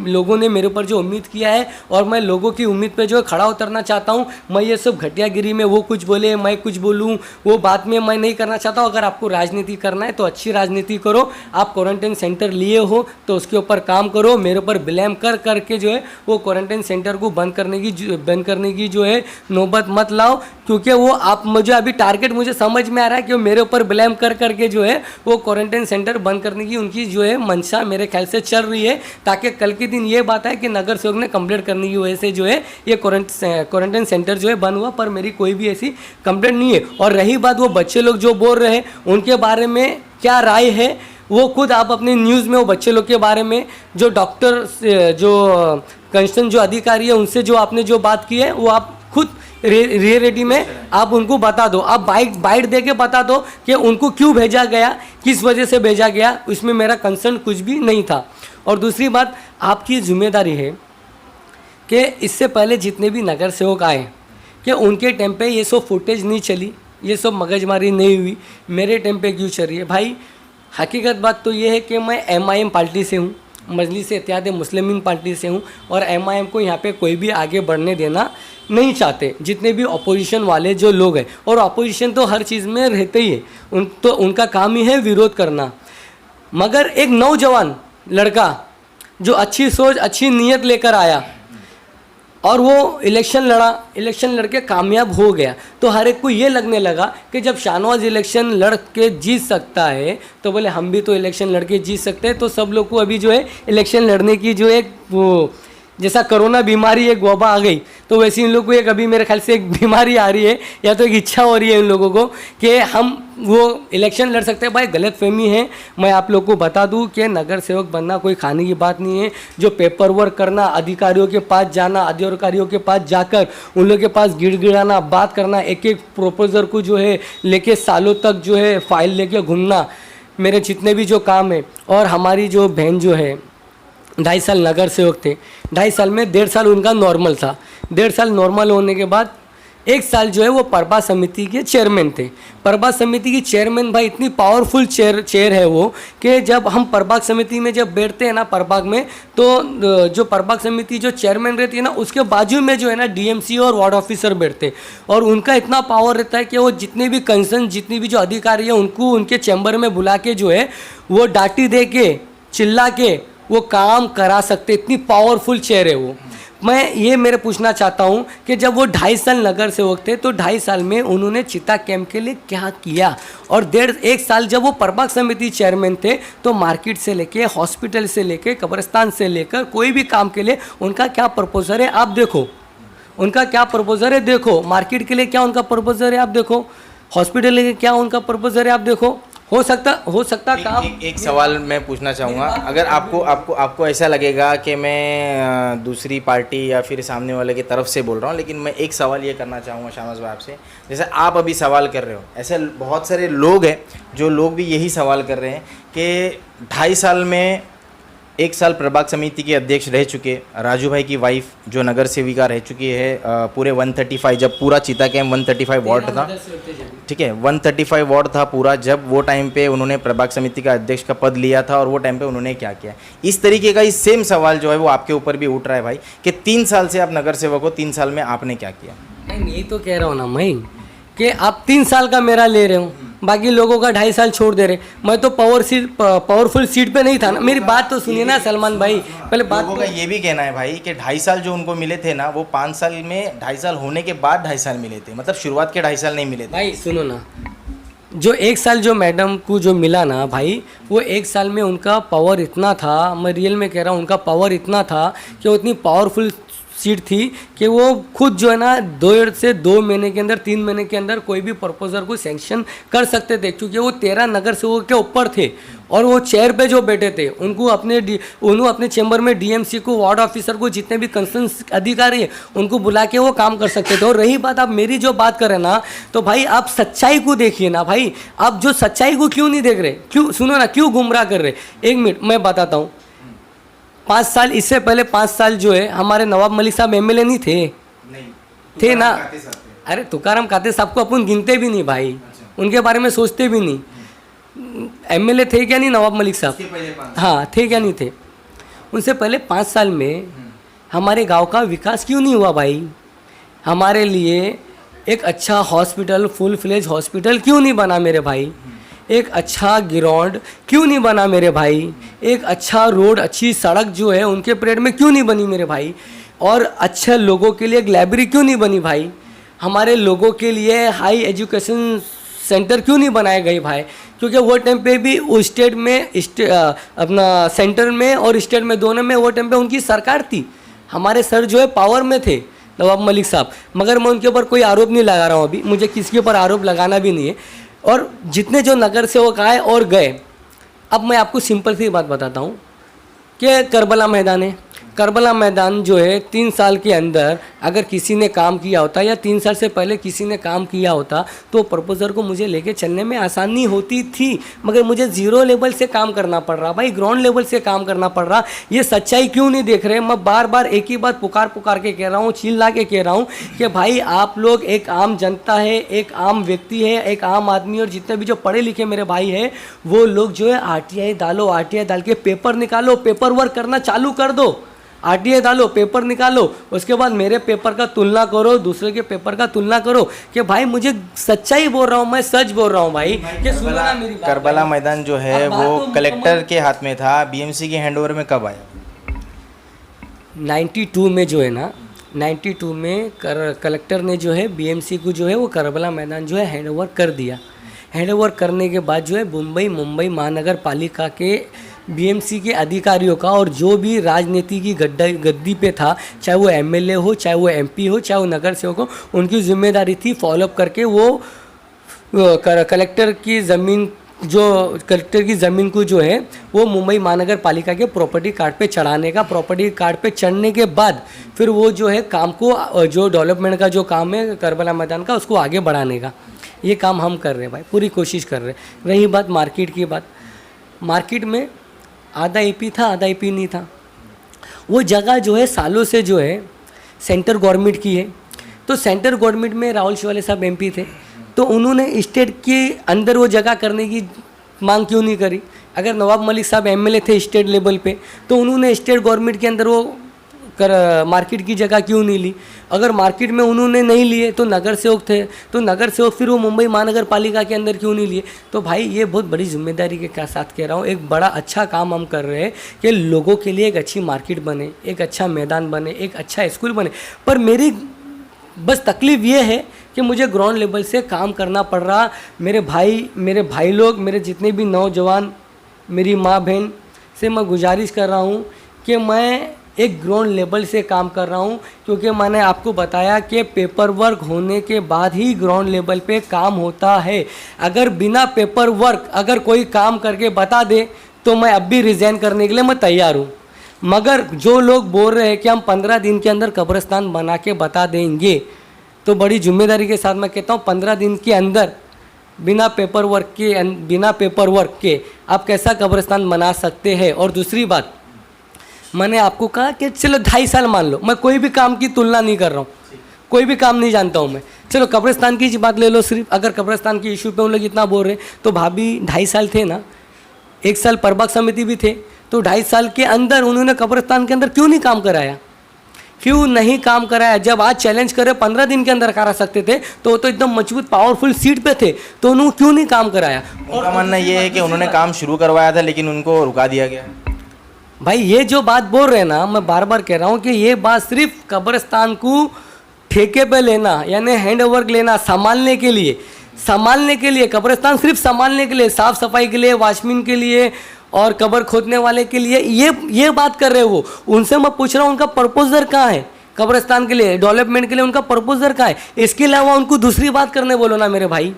लोगों ने मेरे ऊपर जो उम्मीद किया है, और मैं लोगों की उम्मीद पे जो है खड़ा उतरना चाहता हूँ। मैं ये सब घटियागिरी में वो कुछ बोले मैं कुछ बोलूँ वो बात में मैं नहीं करना चाहता हूँ। अगर आपको राजनीति करना है तो अच्छी राजनीति करो। आप क्वारंटाइन सेंटर लिए हो तो उसके ऊपर काम करो, मेरे ऊपर ब्लेम कर करके जो है वो क्वारंटाइन सेंटर को बंद करने की जो है नौबत मत लाओ। क्योंकि वो आप मुझे अभी टारगेट मुझे समझ में आ रहा है कि वो मेरे ऊपर ब्लेम कर करके जो है वो क्वारंटाइन सेंटर बंद करने की उनकी जो है मंशा मेरे ख्याल से चल रही है, ताकि कल के दिन ये बात है कि नगर सेवक ने कंप्लेंट करने की वजह से जो है ये क्वारंटाइन सेंटर जो है बंद हुआ, पर मेरी कोई भी ऐसी कंप्लेंट नहीं है। और रही बात वो बच्चे लोग जो बोल रहे हैं उनके बारे में क्या राय है, वो खुद आप अपनी न्यूज़ में वो बच्चे लोग के बारे में जो डॉक्टर जो कंसर्न जो अधिकारी है उनसे जो आपने जो बात की है वो आप खुद रियलिटी में आप उनको बता दो, आप बाइट दे के बता दो कि उनको क्यों भेजा गया, किस वजह से भेजा गया, उसमें मेरा कंसर्न कुछ भी नहीं था। और दूसरी बात, आपकी जिम्मेदारी है कि इससे पहले जितने भी नगर सेवक आए कि उनके टाइम पे ये सब फुटेज नहीं चली, ये सब मगजमारी नहीं हुई, मेरे टाइम पे क्यों चल रही है। भाई हकीकत बात तो ये है कि मैं MIM पार्टी से हूँ, मजलिस-ए-इत्तेहाद मुस्लिमीन पार्टी से हूँ, और MIM को यहाँ पे कोई भी आगे बढ़ने देना नहीं चाहते, जितने भी अपोजिशन वाले जो लोग हैं। और अपोजिशन तो हर चीज़ में रहते ही है, उनका काम ही है विरोध करना। मगर एक नौजवान लड़का जो अच्छी सोच अच्छी नीयत लेकर आया और वो इलेक्शन लड़ा, इलेक्शन लड़के कामयाब हो गया, तो हर एक को ये लगने लगा कि जब शाहनवाज इलेक्शन लड़ के जीत सकता है तो बोले हम भी तो इलेक्शन लड़के जीत सकते हैं। तो सब लोग को अभी जो है इलेक्शन लड़ने की जो एक वो जैसा कोरोना बीमारी एक वबा आ गई, तो वैसे इन लोगों को एक अभी मेरे ख्याल से एक बीमारी आ रही है या तो एक इच्छा हो रही है इन लोगों को कि हम वो इलेक्शन लड़ सकते हैं। भाई गलतफहमी है। मैं आप लोग को बता दूं कि नगर सेवक बनना कोई खाने की बात नहीं है। जो पेपर वर्क करना, अधिकारियों के पास जाना, अधिकारियों के पास जाकर उन लोगों के पास गिड़गिड़ाना, बात करना, एक एक प्रोपोजर को जो है लेके सालों तक जो है फाइल लेके घूमना, मेरे जितने भी जो काम है। और हमारी जो बहन जो है 2.5 साल नगर सेवक थे, 2.5 साल में 1.5 साल उनका नॉर्मल था। 1.5 साल नॉर्मल होने के बाद 1 साल जो है वो प्रभा समिति के चेयरमैन थे। प्रभा समिति की चेयरमैन भाई इतनी पावरफुल चेयर है वो कि जब हम प्रभाग समिति में जब बैठते हैं ना प्रभाग में, तो जो प्रभाग समिति जो चेयरमैन रहती है ना उसके बाजू में जो है ना डीएमसी और वार्ड ऑफिसर बैठते हैं, और उनका इतना पावर रहता है कि वो जितने भी कंसर्न जितनी भी जो अधिकारी है उनको उनके चैम्बर में बुला के जो है वो डांटी दे के चिल्ला के वो काम करा सकते, इतनी पावरफुल चेयर है वो। मैं ये मेरे पूछना चाहता हूँ कि जब वो 2.5 साल नगर सेवक थे तो 2.5 साल में उन्होंने चिता कैंप के लिए क्या किया, और 1.5 साल जब वो प्रभाग समिति चेयरमैन थे तो मार्केट से लेके हॉस्पिटल से लेके कब्रिस्तान से लेकर कोई भी काम के लिए उनका क्या प्रपोजल है आप देखो, उनका क्या प्रपोजल है देखो, मार्केट के लिए क्या उनका प्रपोजल है आप देखो, हॉस्पिटल के लिए क्या उनका प्रपोजल है आप देखो। हो सकता काम एक सवाल मैं पूछना चाहूँगा, अगर आपको ऐसा लगेगा कि मैं दूसरी पार्टी या फिर सामने वाले की तरफ से बोल रहा हूँ, लेकिन मैं एक सवाल ये करना चाहूँगा शाहनवाज भाई आपसे, जैसे आप अभी सवाल कर रहे हो, ऐसे बहुत सारे लोग हैं जो लोग भी यही सवाल कर रहे हैं कि 2.5 साल में 1 साल प्रभाग समिति के अध्यक्ष रह चुके राजू भाई की वाइफ जो नगर सेविका रह चुकी है पूरे 135, जब पूरा चीता कैंप 135 वार्ड था, ठीक है 135 वार्ड था पूरा, जब वो टाइम पे उन्होंने प्रभाग समिति का अध्यक्ष का पद लिया था और वो टाइम पे उन्होंने क्या किया। इस तरीके का ही सेम सवाल जो है वो आपके ऊपर भी उठ रहा है भाई कि 3 साल से आप नगर सेवक हो, 3 साल में आपने क्या किया। नहीं यही तो कह रहा हूँ ना मैं कि आप 3 साल का मेरा ले रहे हो, बाकी लोगों का 2.5 साल छोड़ दे रहे। मैं तो पावरफुल सीट पे नहीं था ना, मेरी बात तो सुनिए ना सलमान भाई, पहले बात लोगों का ये भी कहना है भाई कि 2.5 साल जो उनको मिले थे ना वो 5 साल में 2.5 साल होने के बाद 2.5 साल मिले थे, मतलब शुरुआत के 2.5 साल नहीं मिले थे। भाई सुनो ना, जो 1 साल जो मैडम को जो मिला ना भाई, वो 1 साल में उनका पावर इतना था, मैं रियल में कह रहा हूँ उनका पावर इतना था कि वो इतनी पावरफुल सीट थी कि वो खुद जो है ना 1.5 से 2 महीने के अंदर 3 महीने के अंदर कोई भी प्रपोजल को सैंक्शन कर सकते थे, क्योंकि वो 13 नगर सेवक के ऊपर थे और वो चेयर पे जो बैठे थे उनको अपने चैम्बर में डीएमसी को वार्ड ऑफिसर को जितने भी कंसर्न अधिकारी है उनको बुला के वो काम कर सकते थे। और रही बात आप मेरी जो बात करें ना, तो भाई आप सच्चाई को देखिए ना भाई, आप जो सच्चाई को क्यों नहीं देख रहे, क्यों सुनो ना क्यों गुमराह कर रहे। 1 मिनट मैं बताता हूँ, 5 साल इससे पहले 5 साल जो है हमारे नवाब मलिक साहब एमएलए नहीं थे? नहीं थे ना। अरे तुकाराम काते साहब को अपन गिनते भी नहीं भाई, उनके बारे में सोचते भी नहीं। एमएलए थे क्या नहीं नवाब मलिक साहब? हाँ थे क्या नहीं थे? उनसे पहले 5 साल में हमारे गांव का विकास क्यों नहीं हुआ भाई? हमारे लिए एक अच्छा हॉस्पिटल, फुल फ्लेज हॉस्पिटल क्यों नहीं बना मेरे भाई? एक अच्छा ग्राउंड क्यों नहीं बना मेरे भाई? एक अच्छा रोड, अच्छी सड़क जो है उनके पीरियड में क्यों नहीं बनी मेरे भाई? और अच्छे लोगों के लिए एक लाइब्रेरी क्यों नहीं बनी भाई? हमारे लोगों के लिए हाई एजुकेशन सेंटर क्यों नहीं बनाए गए भाई? क्योंकि वो टाइम पे भी उस स्टेट में अपना सेंटर में और स्टेट में दोनों में वो टाइम पे उनकी सरकार थी। हमारे सर जो है पावर में थे नवाब मलिक साहब, मगर मैं उनके ऊपर कोई आरोप नहीं लगा रहा हूँ अभी, मुझे किसी के ऊपर आरोप लगाना भी नहीं है। और जितने जो नगर सेवक आए और गए, अब मैं आपको सिंपल सी बात बताता हूँ कि करबला मैदान है, करबला मैदान जो है 3 साल के अंदर अगर किसी ने काम किया होता या 3 साल से पहले किसी ने काम किया होता तो प्रपोजल को मुझे लेके चलने में आसानी होती थी, मगर मुझे 0 लेवल से काम करना पड़ रहा भाई, ग्राउंड लेवल से काम करना पड़ रहा। ये सच्चाई क्यों नहीं देख रहे? मैं बार बार एक ही बात पुकार के कह रहा हूँ, चिल्ला के कह रहा हूँ कि भाई आप लोग, एक आम जनता है, एक आम व्यक्ति है, एक आम आदमी, और जितने भी जो पढ़े लिखे मेरे भाई है वो लोग जो है आरटीआई डालो, आरटीआई डाल के पेपर निकालो, पेपर वर्क करना चालू कर दो। आरटीआई डालो, पेपर निकालो, उसके बाद मेरे पेपर का तुलना करो, दूसरे के पेपर का तुलना करो कि भाई मुझे सच्चाई बोल रहा हूँ, मैं सच बोल रहा हूँ भाई। कि सुनो ना मेरी बात। करबला मैदान जो है वो कलेक्टर के हाथ में था, बीएमसी के हैंडओवर में कब आया? 92 में जो है ना, 92 में कलेक्टर ने जो है बीएमसी को जो है वो करबला मैदान जो है हैंडओवर कर दिया। हैंडओवर करने के बाद जो है मुंबई महानगर पालिका के बीएमसी के अधिकारियों का, और जो भी राजनीति की गद्दी पे था, चाहे वो एमएलए हो, चाहे वो एमपी हो, चाहे वो नगर सेवक हो, उनकी जिम्मेदारी थी फॉलोअप करके वो कलेक्टर की ज़मीन को जो है वो मुंबई महानगर पालिका के प्रॉपर्टी कार्ड पे चढ़ाने का। प्रॉपर्टी कार्ड पे चढ़ने के बाद फिर वो जो है काम को, जो डेवलपमेंट का जो काम है करबला मैदान का, उसको आगे बढ़ाने का ये काम हम कर रहे हैं भाई, पूरी कोशिश कर रहे हैं। रही बात मार्केट की बात, मार्केट में आधा ईपी था, आधा ईपी नहीं था। वो जगह जो है सालों से जो है सेंटर गवर्नमेंट की है। तो सेंटर गवर्नमेंट में राहुल शिवाले साहब एमपी थे, तो उन्होंने स्टेट के अंदर वो जगह करने की मांग क्यों नहीं करी? अगर नवाब मलिक साहब एमएलए थे स्टेट लेवल पे, तो उन्होंने स्टेट गवर्नमेंट के अंदर वो मार्केट की जगह क्यों नहीं ली? अगर मार्केट में उन्होंने नहीं लिए तो नगर सेवक थे, तो नगर सेवक फिर वो मुंबई महानगर पालिका के अंदर क्यों नहीं लिए? तो भाई ये बहुत बड़ी जिम्मेदारी के साथ कह रहा हूँ, एक बड़ा अच्छा काम हम कर रहे हैं कि लोगों के लिए एक अच्छी मार्केट बने, एक अच्छा मैदान बने, एक अच्छा स्कूल बने। पर मेरी बस तकलीफ़ ये है कि मुझे ग्राउंड लेवल से काम करना पड़ रहा। मेरे भाई लोग, मेरे जितने भी नौजवान, मेरी माँ बहन से मैं गुजारिश कर रहा हूँ कि मैं एक ग्राउंड लेवल से काम कर रहा हूँ, क्योंकि मैंने आपको बताया कि पेपर वर्क होने के बाद ही ग्राउंड लेवल पे काम होता है। अगर बिना पेपर वर्क अगर कोई काम करके बता दे तो मैं अब भी रिज़ाइन करने के लिए मैं तैयार हूँ। मगर जो लोग बोल रहे हैं कि हम 15 दिन के अंदर कब्रिस्तान बना के बता देंगे, तो बड़ी जिम्मेदारी के साथ मैं कहता हूँ 15 दिन के अंदर बिना पेपर वर्क के आप कैसा कब्रिस्तान बना सकते हैं? और दूसरी बात, मैंने आपको कहा कि चलो 2.5 साल मान लो, मैं कोई भी काम की तुलना नहीं कर रहा हूँ, कोई भी काम नहीं जानता हूँ मैं। चलो कब्रिस्तान की बात ले लो सिर्फ, अगर कब्रिस्तान की इशू पे उन लोग इतना बोल रहे तो भाभी 2.5 साल थे ना, 1 साल प्रभाग समिति भी थे, तो 2.5 साल के अंदर उन्होंने कब्रिस्तान के अंदर क्यों नहीं काम कराया? क्यों नहीं काम कराया? जब आज चैलेंज करे 15 दिन के अंदर करा सकते थे, तो वो तो एकदम मजबूत पावरफुल सीट पे थे, तो उन्होंने क्यों नहीं काम कराया? उनका मानना ये है कि उन्होंने काम शुरू करवाया था लेकिन उनको रुका दिया गया। भाई ये जो बात बोल रहे हैं ना, मैं बार बार कह रहा हूँ कि ये बात सिर्फ कब्रिस्तान को ठेके पे लेना, यानी हैंड ओवर लेना, संभालने के लिए कब्रिस्तान सिर्फ संभालने के लिए, साफ सफाई के लिए, वॉचमैन के लिए और कब्र खोदने वाले के लिए ये बात कर रहे हो। उनसे मैं पूछ रहा हूँ उनका प्रपोजर कहाँ है? कब्रिस्तान के लिए डेवलपमेंट के लिए उनका प्रपोजर कहाँ है? इसके अलावा उनको दूसरी बात करने बोलो ना मेरे भाई।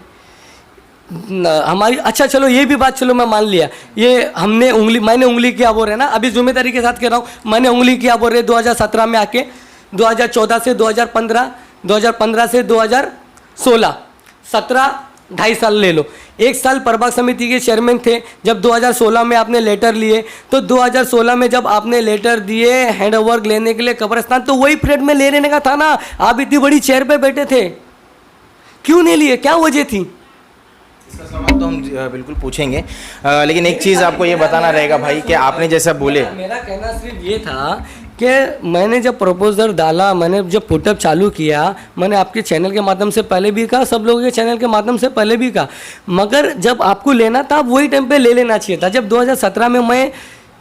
हमारी अच्छा चलो ये भी बात चलो मैं मान लिया, ये मैंने उंगली किया बोल रहे ना, अभी जिम्मेदारी के साथ कह रहा हूँ, मैंने उंगली किया बोल रहे 2017 में आके, 2014 से 2015, 2015 से 2016, 17, 2.5 साल ले लो। 1 साल प्रभाग समिति के चेयरमैन थे जब 2016 में आपने लेटर लिए, तो 2016 में जब आपने लेटर दिए हैंड ओवर लेने के लिए कब्रिस्तान, तो वही पीरियड में ले लेने का था ना। आप इतनी बड़ी चेयर पे बैठे थे, क्यों नहीं लिए? क्या वजह थी? इसका सवाल तो हम बिल्कुल पूछेंगे, लेकिन एक चीज़ आपको ये बताना रहेगा भाई कि आपने जैसा बोले, मेरा कहना सिर्फ ये था कि मैंने जब प्रपोजल डाला, मैंने जब पुटअप चालू किया, मैंने आपके चैनल के माध्यम से पहले भी कहा, सब लोगों के चैनल के माध्यम से पहले भी कहा, मगर जब आपको लेना था वही टाइम पे ले लेना चाहिए था। जब 2017 में मैं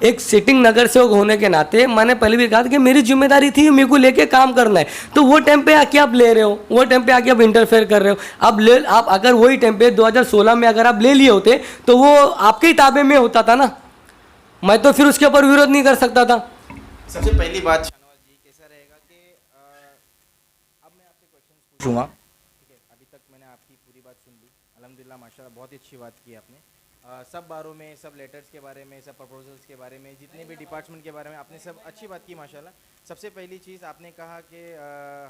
एक सिटिंग नगर सेवक होने के नाते मैंने पहले भी कहा था कि मेरी जिम्मेदारी थी मेरे को लेके काम करना है, तो वो टाइम पे आके आप ले रहे हो, वो टाइम पे आके आप इंटरफेयर कर रहे हो। आप अगर वही टाइम पे 2016 में अगर आप ले लिए होते तो वो आपके ही ताबे में होता था ना, मैं तो फिर उसके ऊपर विरोध नहीं कर सकता था। सबसे पहली बात शाहनवाज जी, कैसा रहेगा कि अब मैं आपसे क्वेश्चन पूछूंगा, ठीक है? अभी तक मैंने आपकी पूरी बात सुन ली, अल्हम्दुलिल्लाह माशाल्लाह बहुत ही अच्छी बात की आपने। सब बारों में, सब लेटर्स के बारे में, सब प्रपोजल्स के बारे में, जितने भी डिपार्टमेंट के बारे में आपने सब अच्छी बात की माशाल्लाह। सबसे पहली चीज़ आपने कहा कि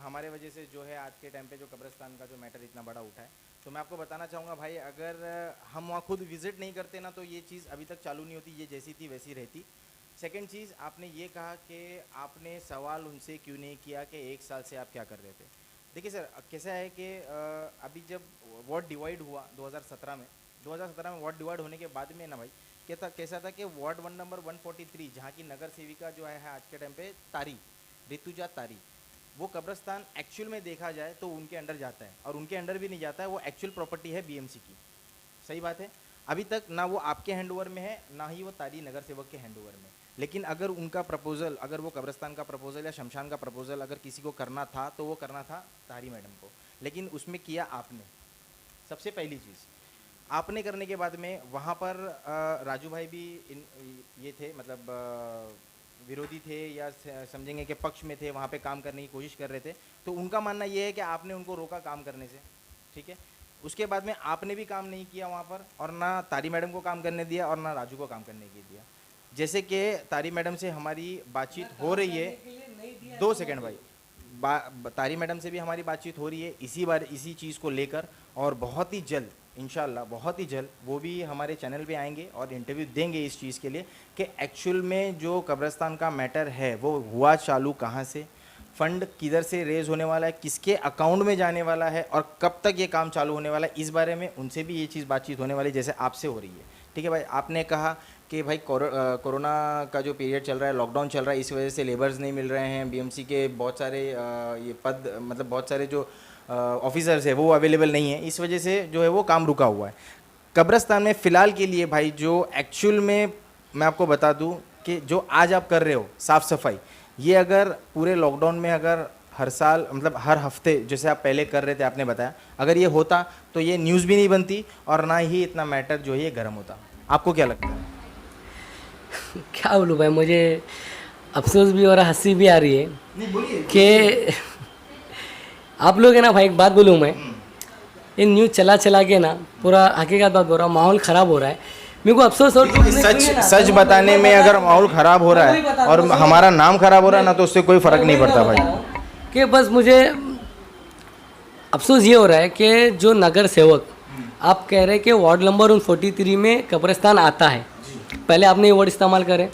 हमारे वजह से जो है आज के टाइम पे जो कब्रिस्तान का जो मैटर इतना बड़ा उठा है, तो मैं आपको बताना चाहूँगा भाई, अगर हम वहाँ खुद विज़िट नहीं करते ना, तो ये चीज़ अभी तक चालू नहीं होती, ये जैसी थी वैसी रहती। सेकंड चीज़, आपने ये कहा कि आपने सवाल उनसे क्यों नहीं किया कि 1 साल से आप क्या कर रहे थे। देखिए सर, कैसा है कि अभी जब वार्ड डिवाइड हुआ 2017 में वार्ड डिवाइड होने के बाद में ना भाई, कैसा था कि वार्ड 1 नंबर 143, जहाँ की नगर सेविका जो है आज के टाइम पे तारी, ऋतुजा तारी, वो कब्रिस्तान एक्चुअल में देखा जाए तो उनके अंडर जाता है, और उनके अंडर भी नहीं जाता है, वो एक्चुअल प्रॉपर्टी है बीएमसी की। सही बात है, अभी तक ना वो आपके हैंडओवर में है, ना ही वो तारी नगर सेवक के हैंडओवर में। लेकिन अगर उनका प्रपोजल, अगर वो कब्रिस्तान का प्रपोजल या शमशान का प्रपोजल अगर किसी को करना था, तो वो करना था तारी मैडम को, लेकिन उसमें किया आपने। सबसे पहली चीज़ आपने करने के बाद में वहाँ पर राजू भाई भी ये थे, मतलब विरोधी थे या समझेंगे कि पक्ष में थे, वहाँ पे काम करने की कोशिश कर रहे थे, तो उनका मानना ये है कि आपने उनको रोका काम करने से, ठीक है? उसके बाद में आपने भी काम नहीं किया वहाँ पर, और ना तारी मैडम को काम करने दिया और ना राजू को काम करने के दिया। जैसे कि तारी मैडम से हमारी बातचीत हो रही है, 2 सेकंड भाई, तारी मैडम से भी हमारी बातचीत हो रही है इसी चीज़ को लेकर, और बहुत ही जल्द इंशाल्लाह, बहुत ही जल्द वो भी हमारे चैनल पे आएंगे और इंटरव्यू देंगे इस चीज़ के लिए कि एक्चुअल में जो कब्रिस्तान का मैटर है वो हुआ चालू कहाँ से, फंड किधर से रेज होने वाला है, किसके अकाउंट में जाने वाला है और कब तक ये काम चालू होने वाला है, इस बारे में उनसे भी ये चीज़ बातचीत होने वाली जैसे आपसे हो रही है। ठीक है भाई, आपने कहा कि भाई कोरोना का जो पीरियड चल रहा है, लॉकडाउन चल रहा है, इस वजह से लेबर्स नहीं मिल रहे हैं, बीएमसी के बहुत सारे ये पद मतलब बहुत सारे जो ऑफिसर्स है वो अवेलेबल नहीं है, इस वजह से जो है वो काम रुका हुआ है। कब्रिस्तान में फ़िलहाल के लिए भाई जो एक्चुअल में मैं आपको बता दूं कि जो आज आप कर रहे हो साफ़ सफाई, ये अगर पूरे लॉकडाउन में अगर हर साल मतलब हर हफ्ते जैसे आप पहले कर रहे थे, आपने बताया, अगर ये होता तो ये न्यूज़ भी नहीं बनती और ना ही इतना मैटर जो है ये गर्म होता। आपको क्या लगता है? क्या बोलूँ भाई, मुझे अफसोस भी हो रहा, हंसी भी आ रही है नहीं बोलिए कि आप लोग है ना भाई, एक बात बोलूँ मैं, ये न्यूज़ चला चला के ना पूरा हकीकत बात बोल रहा हूँ, माहौल ख़राब हो रहा है। मेरे को अफसोस और सच बताने में अगर माहौल ख़राब हो रहा है और हमारा नाम ख़राब हो रहा है ना, तो उससे कोई फ़र्क नहीं पड़ता भाई। कि बस मुझे अफसोस ये हो रहा है कि जो नगर सेवक आप कह रहे हैं कि वार्ड नंबर 143 में कब्रिस्तान आता है, पहले आपने ये वर्ड इस्तेमाल करे,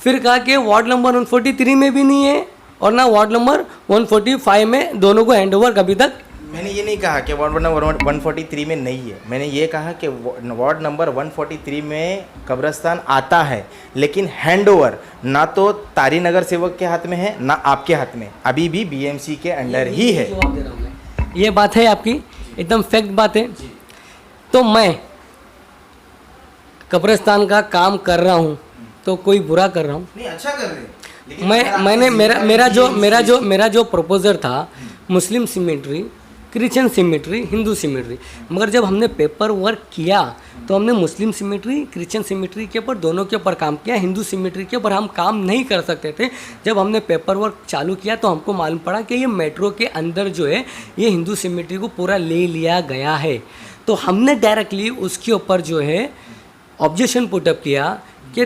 फिर कहा कि वार्ड नंबर 143 में भी नहीं है और ना वार्ड नंबर 145 में, दोनों को हैंड ओवर कभी तक। मैंने ये नहीं कहा कि वार्ड नंबर 143 में नहीं है, मैंने ये कहा कि वार्ड नंबर 143 में कब्रिस्तान आता है, लेकिन हैंडओवर ना तो तारी नगर सेवक के हाथ में है ना आपके हाथ में, अभी भी बीएमसी के अंडर ही है। जवाब दे रहा हूं मैं, ये बात है आपकी, एकदम फैक्ट बात है। तो मैं कब्रिस्तान का काम कर रहा हूँ तो कोई बुरा कर रहा हूँ? नहीं, अच्छा कर रहे हैं। मैंने मेरा जो प्रपोजल था, Muslim cemetery, Christian cemetery, Hindu cemetery, मगर जब हमने पेपर वर्क किया तो हमने मुस्लिम सिमेट्री, क्रिश्चियन सिमेट्री के ऊपर, दोनों के ऊपर काम किया, हिंदू सिमेट्री के ऊपर हम काम नहीं कर सकते थे। जब हमने पेपर वर्क चालू किया तो हमको मालूम पड़ा कि ये मेट्रो के अंदर जो है ये हिंदू सिमेट्री को पूरा ले लिया गया है। तो हमने डायरेक्टली उसके ऊपर जो है ऑब्जेक्शन पुटअप किया कि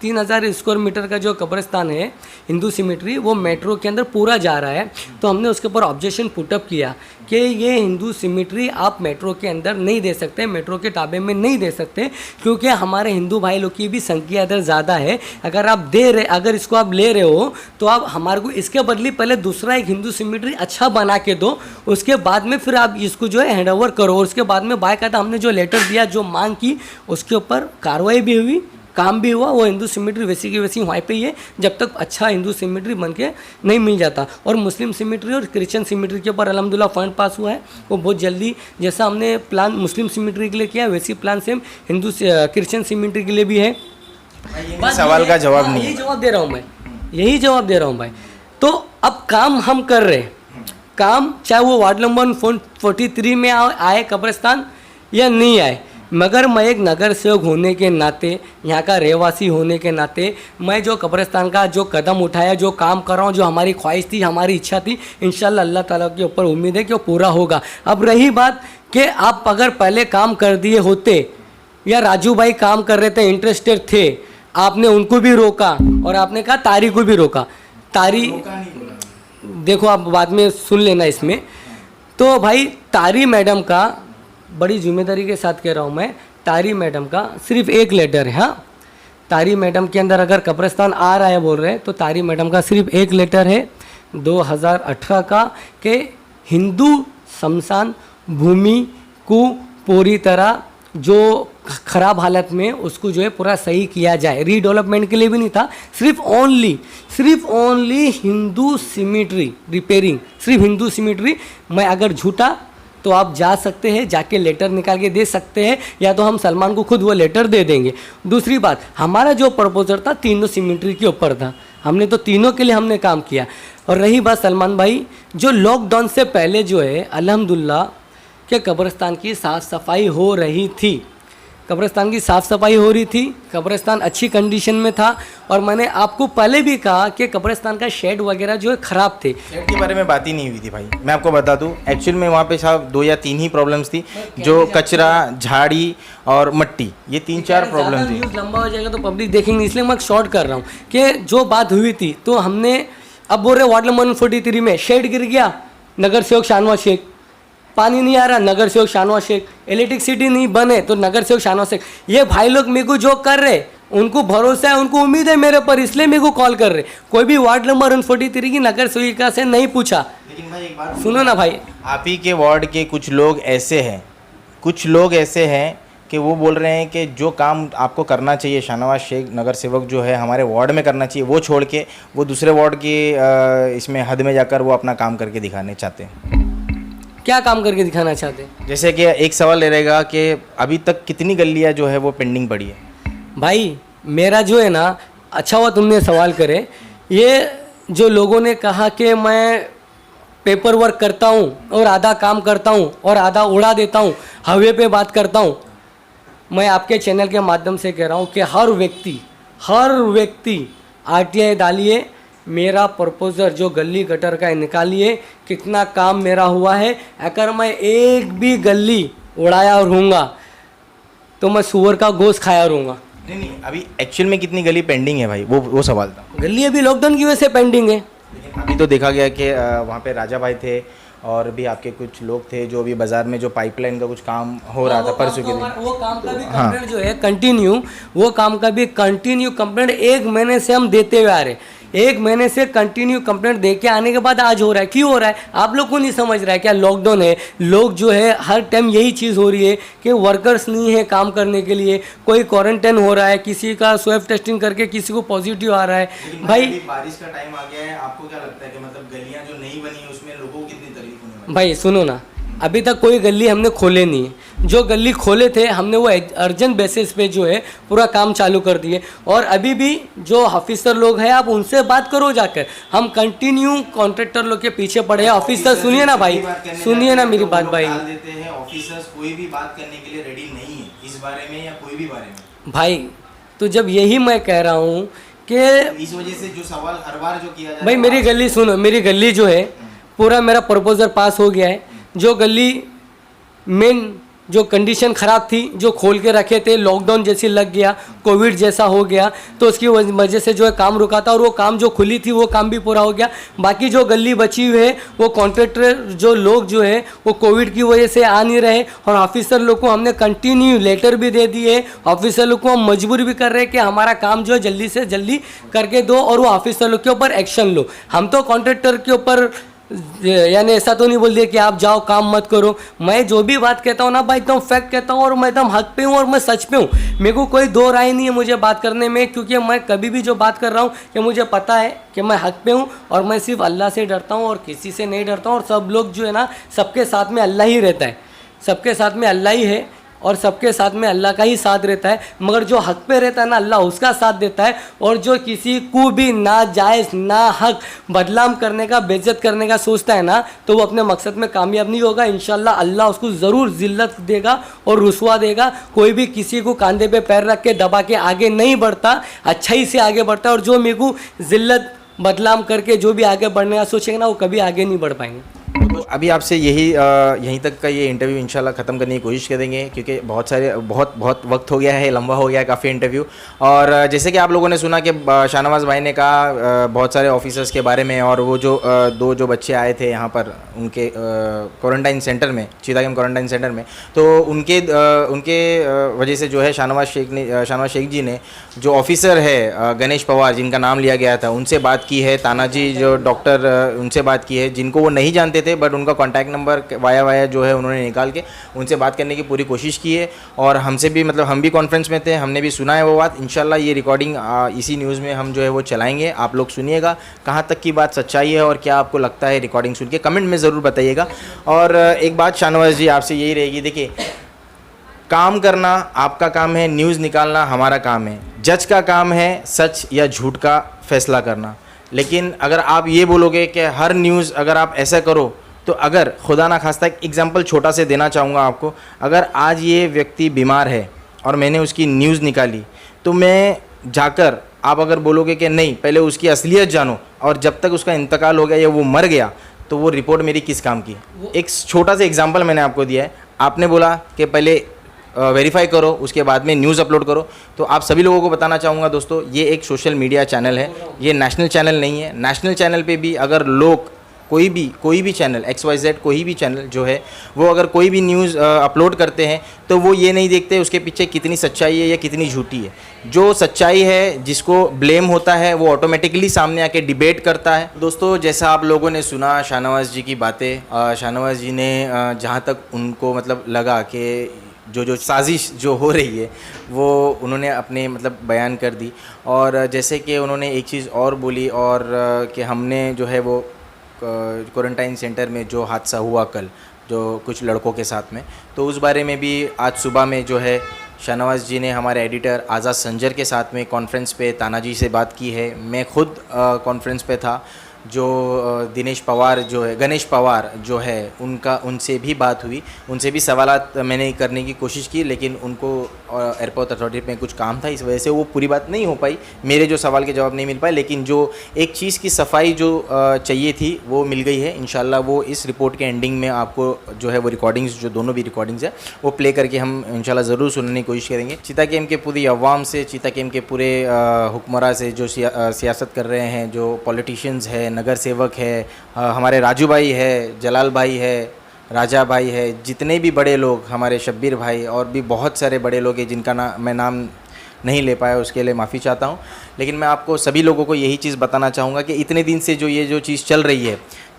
3,000 स्क्वायर मीटर का जो कब्रिस्तान है हिंदू सिमेट्री, वो मेट्रो के अंदर पूरा जा रहा है। तो हमने उसके ऊपर ऑब्जेक्शन पुटअप किया कि ये हिंदू सिमेट्री आप मेट्रो के अंदर नहीं दे सकते, मेट्रो के ताबे में नहीं दे सकते, क्योंकि हमारे हिंदू भाई लोग की भी संख्या इधर ज़्यादा है। अगर इसको आप ले रहे हो तो आप हमारे को इसके बदले पहले दूसरा एक हिंदू सिमेट्री अच्छा बना के दो, उसके बाद में फिर आप इसको जो है हैंड ओवर करो। और उसके बाद में बाकायदा हमने जो लेटर दिया, जो मांग की, उसके ऊपर कार्रवाई भी हुई, काम भी हुआ। वो हिंदू सिमेट्री वैसी की वैसी वहीं पे ही है, जब तक अच्छा हिंदू सिमेट्री बन के नहीं मिल जाता। और मुस्लिम सिमेट्री और क्रिश्चियन सिमेट्री के ऊपर अल्हम्दुलिल्लाह फंड पास हुआ है, वो बहुत जल्दी, जैसा हमने प्लान मुस्लिम सिमेट्री के लिए किया वैसी plan same Hindu Christian symmetry के लिए भी है। सवाल का जवाब नहीं है, यही जवाब दे रहा हूँ मैं, यही जवाब दे रहा हूँ भाई। तो अब काम हम कर रहे हैं, काम चाहे वो वार्ड नंबर 143 में आए कब्रिस्तान या नहीं आए, मगर मैं एक नगर सेवक होने के नाते, यहाँ का रहवासी होने के नाते, मैं जो कब्रिस्तान का जो कदम उठाया, जो काम कर रहा हूँ, जो हमारी ख्वाहिश थी, हमारी इच्छा थी, इंशाल्लाह अल्लाह ताला के ऊपर उम्मीद है कि वो पूरा होगा। अब रही बात कि आप अगर पहले काम कर दिए होते या राजू भाई काम कर रहे थे, इंटरेस्टेड थे, आपने उनको भी रोका और आपने कहा तारी को भी रोका। तारी देखो, आप बाद में सुन लेना इसमें। तो भाई तारी मैडम का, बड़ी जिम्मेदारी के साथ कह रहा हूँ मैं, तारी मैडम का सिर्फ एक लेटर है। हाँ, तारी मैडम के अंदर अगर कब्रिस्तान आ रहा है बोल रहे हैं, तो तारी मैडम का सिर्फ एक लेटर है 2018 का कि हिंदू शमशान भूमि को पूरी तरह जो ख़राब हालत में उसको जो है पूरा सही किया जाए। रीडेवलपमेंट के लिए भी नहीं था, सिर्फ ओनली हिंदू सिमेट्री रिपेयरिंग, सिर्फ हिंदू सिमेट्री। मैं अगर झूठा तो आप जा सकते हैं, जाके लेटर निकाल के दे सकते हैं, या तो हम सलमान को खुद वो लेटर दे देंगे। दूसरी बात, हमारा जो प्रपोजल था तीनों सिमेट्री के ऊपर था, हमने तो तीनों के लिए हमने काम किया। और रही बात सलमान भाई, जो लॉकडाउन से पहले जो है अल्हम्दुलिल्लाह कि कब्रिस्तान की साफ़ सफाई हो रही थी, कब्रिस्तान की साफ़ सफाई हो रही थी, कब्रिस्तान अच्छी कंडीशन में था। और मैंने आपको पहले भी कहा कि कब्रिस्तान का शेड वगैरह जो है ख़राब थे। शेड के बारे में बात ही नहीं हुई थी भाई, मैं आपको बता दूं, एक्चुअल में वहाँ पे साहब 2 या 3 ही प्रॉब्लम्स थी, जो कचरा, झाड़ी और मिट्टी, ये 3-4 प्रॉब्लम थी। न्यूज़ लंबा हो जाएगा तो पब्लिक देखेंगे, इसलिए मैं शॉर्ट कर रहा हूँ कि जो बात हुई थी, तो हमने अब बोल रहे वार्ड नंबर 143 में शेड गिर गया, नगर सेवक शाहनवाज शेख, पानी नहीं आ रहा, नगर सेवक शाहनवाज शेख, इलेक्ट्रिसिटी नहीं बने तो नगर सेवक शाहनवाज शेख। ये भाई लोग मेरे को जो कर रहे उनको भरोसा है, उनको उम्मीद है मेरे पर, इसलिए मेरे को कॉल कर रहे। कोई भी वार्ड नंबर 143 की नगर सेविका से नहीं पूछा। लेकिन भाई एक बात सुनो ना भाई, आप ही के वार्ड के कुछ लोग ऐसे हैं कि वो बोल रहे हैं कि जो काम आपको करना चाहिए शाहनवाज शेख नगर सेवक जो है हमारे वार्ड में करना चाहिए, वो छोड़ के वो दूसरे वार्ड की इसमें हद में जाकर वो अपना काम करके दिखाने चाहते हैं। क्या काम करके दिखाना चाहते हैं? जैसे कि एक सवाल ले रहेगा कि अभी तक कितनी गलियां जो है वो पेंडिंग पड़ी है। भाई मेरा जो है ना, अच्छा हुआ तुमने सवाल करे। ये जो लोगों ने कहा कि मैं पेपर वर्क करता हूँ और आधा काम करता हूँ और आधा उड़ा देता हूँ, हवे पे बात करता हूँ, मैं आपके चैनल के माध्यम से कह रहा हूँ कि हर व्यक्ति आरटीआई डालिए, मेरा प्रपोजर जो गली गटर का है निकालिए, कितना काम मेरा हुआ है। अगर मैं एक भी गली उड़ाया रहूँगा तो मैं सुअर का गोश्त खाया रहूँगा। नहीं, अभी एक्चुअल में कितनी गली पेंडिंग है भाई, वो सवाल था। गली अभी लॉकडाउन की वजह से पेंडिंग है। लेकिन अभी तो देखा गया कि वहाँ पे राजा भाई थे और भी आपके कुछ लोग थे जो भी बाजार में जो पाइपलाइन का कुछ काम हो रहा था परसों के दिन, वो काम का भी कंप्लेंट जो है कंटिन्यू, वो काम का भी कंटिन्यू कंप्लेंट 1 महीने से हम देते हुए आ रहे। 1 महीने से कंटिन्यू कंप्लेंट दे के आने के बाद आज हो रहा है। क्यों हो रहा है? आप लोग को नहीं समझ रहा है क्या? लॉकडाउन है, लोग जो है हर टाइम यही चीज़ हो रही है कि वर्कर्स नहीं है काम करने के लिए, कोई क्वारंटाइन हो रहा है, किसी का स्वेब टेस्टिंग करके किसी को पॉजिटिव आ रहा है। भाई बारिश का टाइम आ गया है, आपको क्या लगता है कि मतलब गलियां जो नहीं बनी है उसमें लोगों को कितनी तकलीफ होने वाली है? भाई सुनो ना, अभी तक कोई गली हमने खोले नहीं है। जो गली खोले थे हमने वो अर्जेंट बेसिस पे जो है पूरा काम चालू कर दिए। और अभी भी जो ऑफिसर लोग हैं आप उनसे बात करो जाकर, हम कंटिन्यू कॉन्ट्रैक्टर लोग के पीछे पड़े हैं। ऑफिसर सुनिए ना भाई, सुनिए ना मेरी बात भाई। देते हैं ऑफिसर्स, कोई भी बात करने के लिए रेडी नहीं है इस बारे में या कोई भी बारे में। भाई तो जब यही मैं कह रहा हूँ कि इस वजह से जो सवाल हर बार जो किया जाता है, भाई मेरी गली सुनो, मेरी गली जो है पूरा मेरा प्रपोजल पास हो गया है। जो गली मेन जो कंडीशन ख़राब थी, जो खोल के रखे थे, लॉकडाउन जैसी लग गया, कोविड जैसा हो गया, तो उसकी वजह से जो है काम रुका था और वो काम जो खुली थी वो काम भी पूरा हो गया। बाकी जो गली बची हुई है वो कॉन्ट्रैक्टर जो लोग जो है वो कोविड की वजह से आ नहीं रहे। और ऑफिसर लोग को हमने कंटिन्यू लेटर भी दे दिए, ऑफिसर लोग को हम मजबूर भी कर रहे हैं कि हमारा काम जो है जल्दी से जल्दी करके दो और वो ऑफिसर लोग के ऊपर एक्शन लो। हम तो कॉन्ट्रैक्टर के ऊपर यानी ऐसा तो नहीं बोल दिया कि आप जाओ काम मत करो। मैं जो भी बात कहता हूँ ना भाई एकदम फैक्ट कहता हूँ और मैं एकदम हक पे हूँ और मैं सच पे हूँ। मेरे को कोई दो राय नहीं है मुझे बात करने में, क्योंकि मैं कभी भी जो बात कर रहा हूँ कि मुझे पता है कि मैं हक पे हूँ और मैं सिर्फ अल्लाह से डरता हूँ और किसी से नहीं डरता हूँ। और सब लोग जो है ना, सबके साथ में अल्लाह ही रहता है, सबके साथ में अल्लाह ही है और सबके साथ में अल्लाह का ही साथ रहता है। मगर जो हक पे रहता है ना, अल्लाह उसका साथ देता है। और जो किसी को भी ना जायज़ ना हक बदनाम करने का, बेइज्जत करने का सोचता है ना, तो वो अपने मकसद में कामयाब नहीं होगा। इंशाल्लाह अल्लाह उसको ज़रूर ज़िल्लत देगा और रुसवा देगा। कोई भी किसी को कंधे पे पैर रख के दबा के आगे नहीं बढ़ता, अच्छाई से आगे बढ़ता है। और जो मेरे को ज़िल्लत बदनाम करके जो भी आगे बढ़ने का सोचेंगे ना, वो कभी आगे नहीं बढ़ पाएंगे। तो अभी आपसे यहीं तक का ये इंटरव्यू इंशाल्लाह ख़त्म करने की कोशिश करेंगे, क्योंकि बहुत वक्त हो गया है, लंबा हो गया है काफ़ी इंटरव्यू। और जैसे कि आप लोगों ने सुना कि शाहनवाज भाई ने कहा बहुत सारे ऑफिसर्स के बारे में, और वो जो दो बच्चे आए थे यहाँ पर उनके क्वारंटाइन सेंटर में, चितागंज क्वारंटाइन सेंटर में, तो उनके वजह से जो है शाहनवाज शेख जी ने जो ऑफिसर है गणेश पवार जिनका नाम लिया गया था, उनसे बात की है। तानाजी जो डॉक्टर, उनसे बात की है, जिनको वो नहीं जानते थे, बट उनका कॉन्टैक्ट नंबर वाया जो है उन्होंने निकाल के उनसे बात करने की पूरी कोशिश की है। और हमसे भी, मतलब हम भी कॉन्फ्रेंस में थे, हमने भी सुना है वो बात। इंशाल्लाह ये रिकॉर्डिंग इसी न्यूज़ में हम जो है वो चलाएंगे, आप लोग सुनिएगा कहाँ तक की बात सच्चाई है और क्या आपको लगता है रिकॉर्डिंग सुन के, कमेंट में ज़रूर बताइएगा। और एक बात शाहनवाज जी आपसे यही रहेगी, देखिए काम करना आपका काम है, न्यूज़ निकालना हमारा काम है, जज का काम है सच या झूठ का फैसला करना। लेकिन अगर आप ये बोलोगे कि हर न्यूज़ अगर आप ऐसा करो, तो अगर खुदा ना खास्ता एक एग्जांपल छोटा से देना चाहूँगा आपको, अगर आज ये व्यक्ति बीमार है और मैंने उसकी न्यूज़ निकाली, तो मैं जाकर आप अगर बोलोगे कि नहीं पहले उसकी असलियत जानो और जब तक उसका इंतकाल हो गया या वो मर गया तो वो रिपोर्ट मेरी किस काम की। एक छोटा सा एग्जाम्पल मैंने आपको दिया है, आपने बोला कि पहले वेरीफाई करो उसके बाद में न्यूज़ अपलोड करो। तो आप सभी लोगों को बताना चाहूँगा दोस्तों, ये एक सोशल मीडिया चैनल है, ये नेशनल चैनल नहीं है। नेशनल चैनल पे भी अगर लोग कोई भी चैनल XYZ कोई भी चैनल जो है वो अगर कोई भी न्यूज़ अपलोड करते हैं तो वो ये नहीं देखते उसके पीछे कितनी सच्चाई है या कितनी झूठी है। जो सच्चाई है जिसको ब्लेम होता है वो ऑटोमेटिकली सामने आके डिबेट करता है। दोस्तों जैसा आप लोगों ने सुना शाहनवाज़ जी की बातें, शाहनवाज़ जी ने जहाँ तक उनको मतलब लगा कि जो साजिश जो हो रही है वो उन्होंने अपने मतलब बयान कर दी। और जैसे कि उन्होंने एक चीज़ और बोली और कि हमने जो है वो क्वारंटाइन सेंटर में जो हादसा हुआ कल जो कुछ लड़कों के साथ में, तो उस बारे में भी आज सुबह में जो है शाहनवाज़ जी ने हमारे एडिटर आज़ाद संजर के साथ में कॉन्फ्रेंस पे तानाजी से बात की है। मैं खुद कॉन्फ्रेंस पे था। जो दिनेश पवार जो है, गणेश पवार जो है, उनसे भी बात हुई, उनसे भी सवालात मैंने करने की कोशिश की, लेकिन उनको एयरपोर्ट अथॉरिटी में कुछ काम था, इस वजह से वो पूरी बात नहीं हो पाई, मेरे जो सवाल के जवाब नहीं मिल पाए। लेकिन जो एक चीज़ की सफाई जो चाहिए थी वो मिल गई है। इंशाल्लाह वो इस रिपोर्ट के एंडिंग में आपको जो है वो रिकॉर्डिंग्स, जो दोनों भी रिकॉर्डिंग्स है वो प्ले करके हम इंशाल्लाह ज़रूर सुनने की कोशिश करेंगे। चीता कैम के पूरी अवाम से, चीता कैम के पूरे हुक्मरान से जो सियासत कर रहे हैं, जो पॉलिटिशियंस है, नगर सेवक है, हमारे राजू भाई है, जलाल भाई है, राजा भाई है, जितने भी बड़े लोग, हमारे शब्बीर भाई और भी बहुत सारे बड़े लोग हैं जिनका मैं नाम नहीं ले पाया, उसके लिए माफ़ी चाहता हूँ। लेकिन मैं आपको सभी लोगों को यही चीज़ बताना चाहूँगा कि इतने दिन से जो चीज़ चल रही है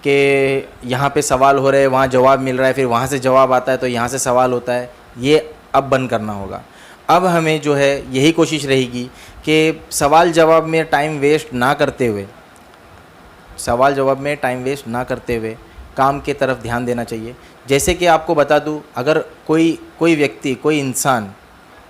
कि यहाँ पे सवाल हो रहे हैं, वहाँ जवाब मिल रहा है, फिर वहाँ से जवाब आता है तो यहाँ से सवाल होता है, ये अब बंद करना होगा। अब हमें जो है यही कोशिश रहेगी कि सवाल जवाब में टाइम वेस्ट ना करते हुए काम के तरफ ध्यान देना चाहिए। जैसे कि आपको बता दूं, अगर कोई व्यक्ति, कोई इंसान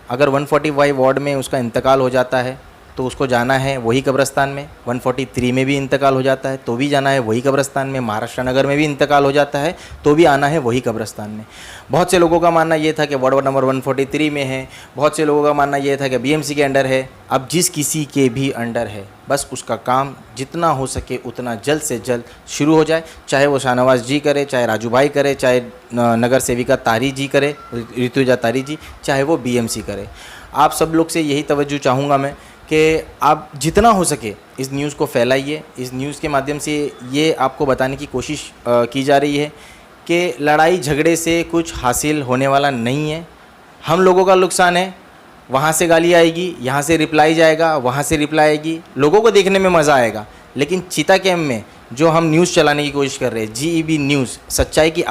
अगर 145 वार्ड में उसका इंतकाल हो जाता है तो उसको जाना है वही कब्रिस्तान में, 143 में भी इंतकाल हो जाता है तो भी जाना है वही कब्रिस्तान में, महाराष्ट्र नगर में भी इंतकाल हो जाता है तो भी आना है वही कब्रिस्तान में। बहुत से लोगों का मानना ये था कि वार्ड नंबर 143 में है, बहुत से लोगों का मानना ये था कि BMC के अंडर है। अब जिस किसी के भी अंडर है, बस उसका काम जितना हो सके उतना जल्द से जल्द शुरू हो जाए, चाहे वो शाहनवाज़ जी करे, चाहे राजू भाई करे, चाहे नगर सेविका तारी जी करे, ऋतुजा तारी जी, चाहे वो BMC करे। आप सब लोग से यही तवज्जो चाहूँगा मैं कि आप जितना हो सके इस न्यूज़ को फैलाइए। इस न्यूज़ के माध्यम से ये आपको बताने की कोशिश की जा रही है कि लड़ाई झगड़े से कुछ हासिल होने वाला नहीं है। हम लोगों का नुकसान है, वहाँ से गाली आएगी, यहाँ से रिप्लाई जाएगा, वहाँ से रिप्लाई आएगी, लोगों को देखने में मज़ा आएगा। लेकिन चीता कैम्प में जो हम न्यूज़ चलाने की कोशिश कर रहे हैं, GEB न्यूज़, सच्चाई की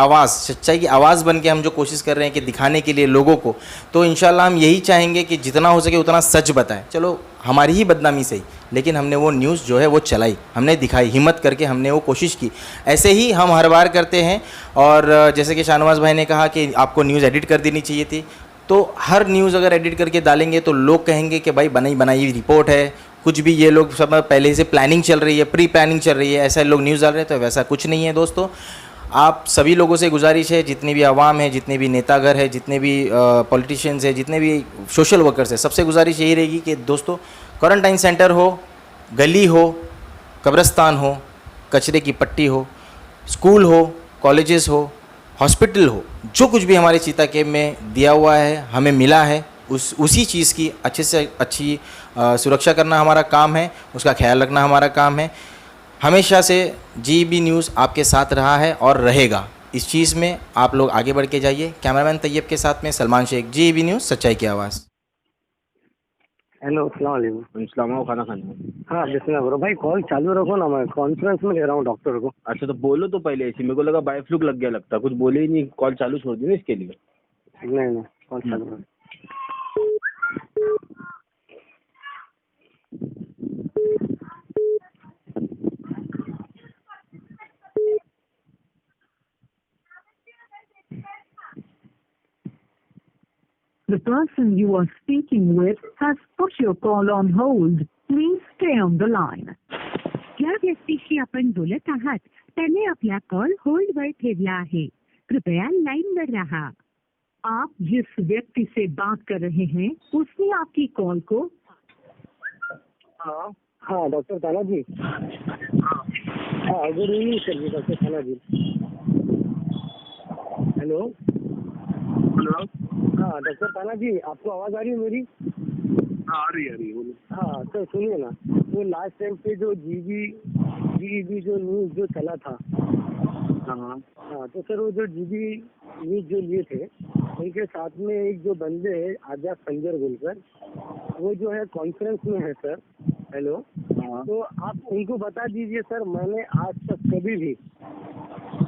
आवाज़ बन के हम जो कोशिश कर रहे हैं कि दिखाने के लिए लोगों को, तो इंशाल्लाह हम यही चाहेंगे कि जितना हो सके उतना सच बताएं। चलो हमारी ही बदनामी सही, लेकिन हमने वो न्यूज़ जो है वो चलाई, हमने दिखाई, हिम्मत करके हमने वो कोशिश की। ऐसे ही हम हर बार करते हैं। और जैसे कि शाहनवाज़ भाई ने कहा कि आपको न्यूज़ एडिट कर देनी चाहिए थी, तो हर न्यूज़ अगर एडिट करके डालेंगे तो लोग कहेंगे कि भाई बनाई रिपोर्ट है, कुछ भी ये लोग सब पहले से प्लानिंग चल रही है, प्री प्लानिंग चल रही है, ऐसा लोग न्यूज़ डाल रहे हैं। तो वैसा कुछ नहीं है दोस्तों। आप सभी लोगों से गुजारिश है, जितनी भी आवाम है, जितने भी नेतागर है, जितने भी पॉलिटिशियंस है, जितने भी सोशल वर्कर्स है, सबसे गुजारिश यही रहेगी कि दोस्तों क्वारंटाइन सेंटर हो, गली हो, कब्रिस्तान हो, कचरे की पट्टी हो, स्कूल हो, कॉलेजेस हो, हॉस्पिटल हो, जो कुछ भी हमारे चीता कैम्प में दिया हुआ है, हमें मिला है, उसी चीज़ की अच्छे से अच्छी सुरक्षा करना हमारा काम है, उसका ख्याल रखना हमारा काम है। हमेशा से GEB न्यूज़ आपके साथ रहा है और रहेगा। इस चीज़ में आप लोग आगे बढ़ के जाइए। कैमरामैन तैयब के साथ में सलमान शेख, GEB न्यूज़, सच्चाई की आवाज़। हेलो, अस्सलाम वालेकुम। इस्लामा खाना खाने। हाँ बिस्मिल्लाह ब्रो। भाई कॉल चालू रखो ना, मैं कॉन्फ्रेंस में ले रहा हूँ डॉक्टर को। अच्छा तो बोलो तो पहले ऐसे, मेरे को लगा बाय फ्लूक लग गया लगता, कुछ बोले ही नहीं, कॉल चालू छोड़ दी ना इसके लिए। नहीं कॉल चालू रखो। The person you are speaking with has put your call on hold. Please stay on the line. ज्या व्यक्तीशी आपण बोलत आहात त्याने आपला कॉल होल्डवर ठेवला आहे, कृपया लाइनवर रहा। आप जिस व्यक्ति से बात कर रहे हैं उसने आपकी कॉल को। हाँ डॉक्टर तानाजी। हाँ good evening sir, doctor Tanaji. Hello. हाँ डॉक्टर तानाजी, आपको आवाज़ आ रही है मेरी? आ रही बोलो। हाँ सर सुनिए ना, वो लास्ट टाइम पे जो GEB जो न्यूज़ जो चला था हाँ हाँ तो सर वो जो जीबी न्यूज जो लिए थे उनके साथ में एक जो बंदे हैं आजाद संजर बोलकर, वो जो है कॉन्फ्रेंस में है सर। हेलो, हाँ तो आप उनको बता दीजिए सर, मैंने आज तक कभी भी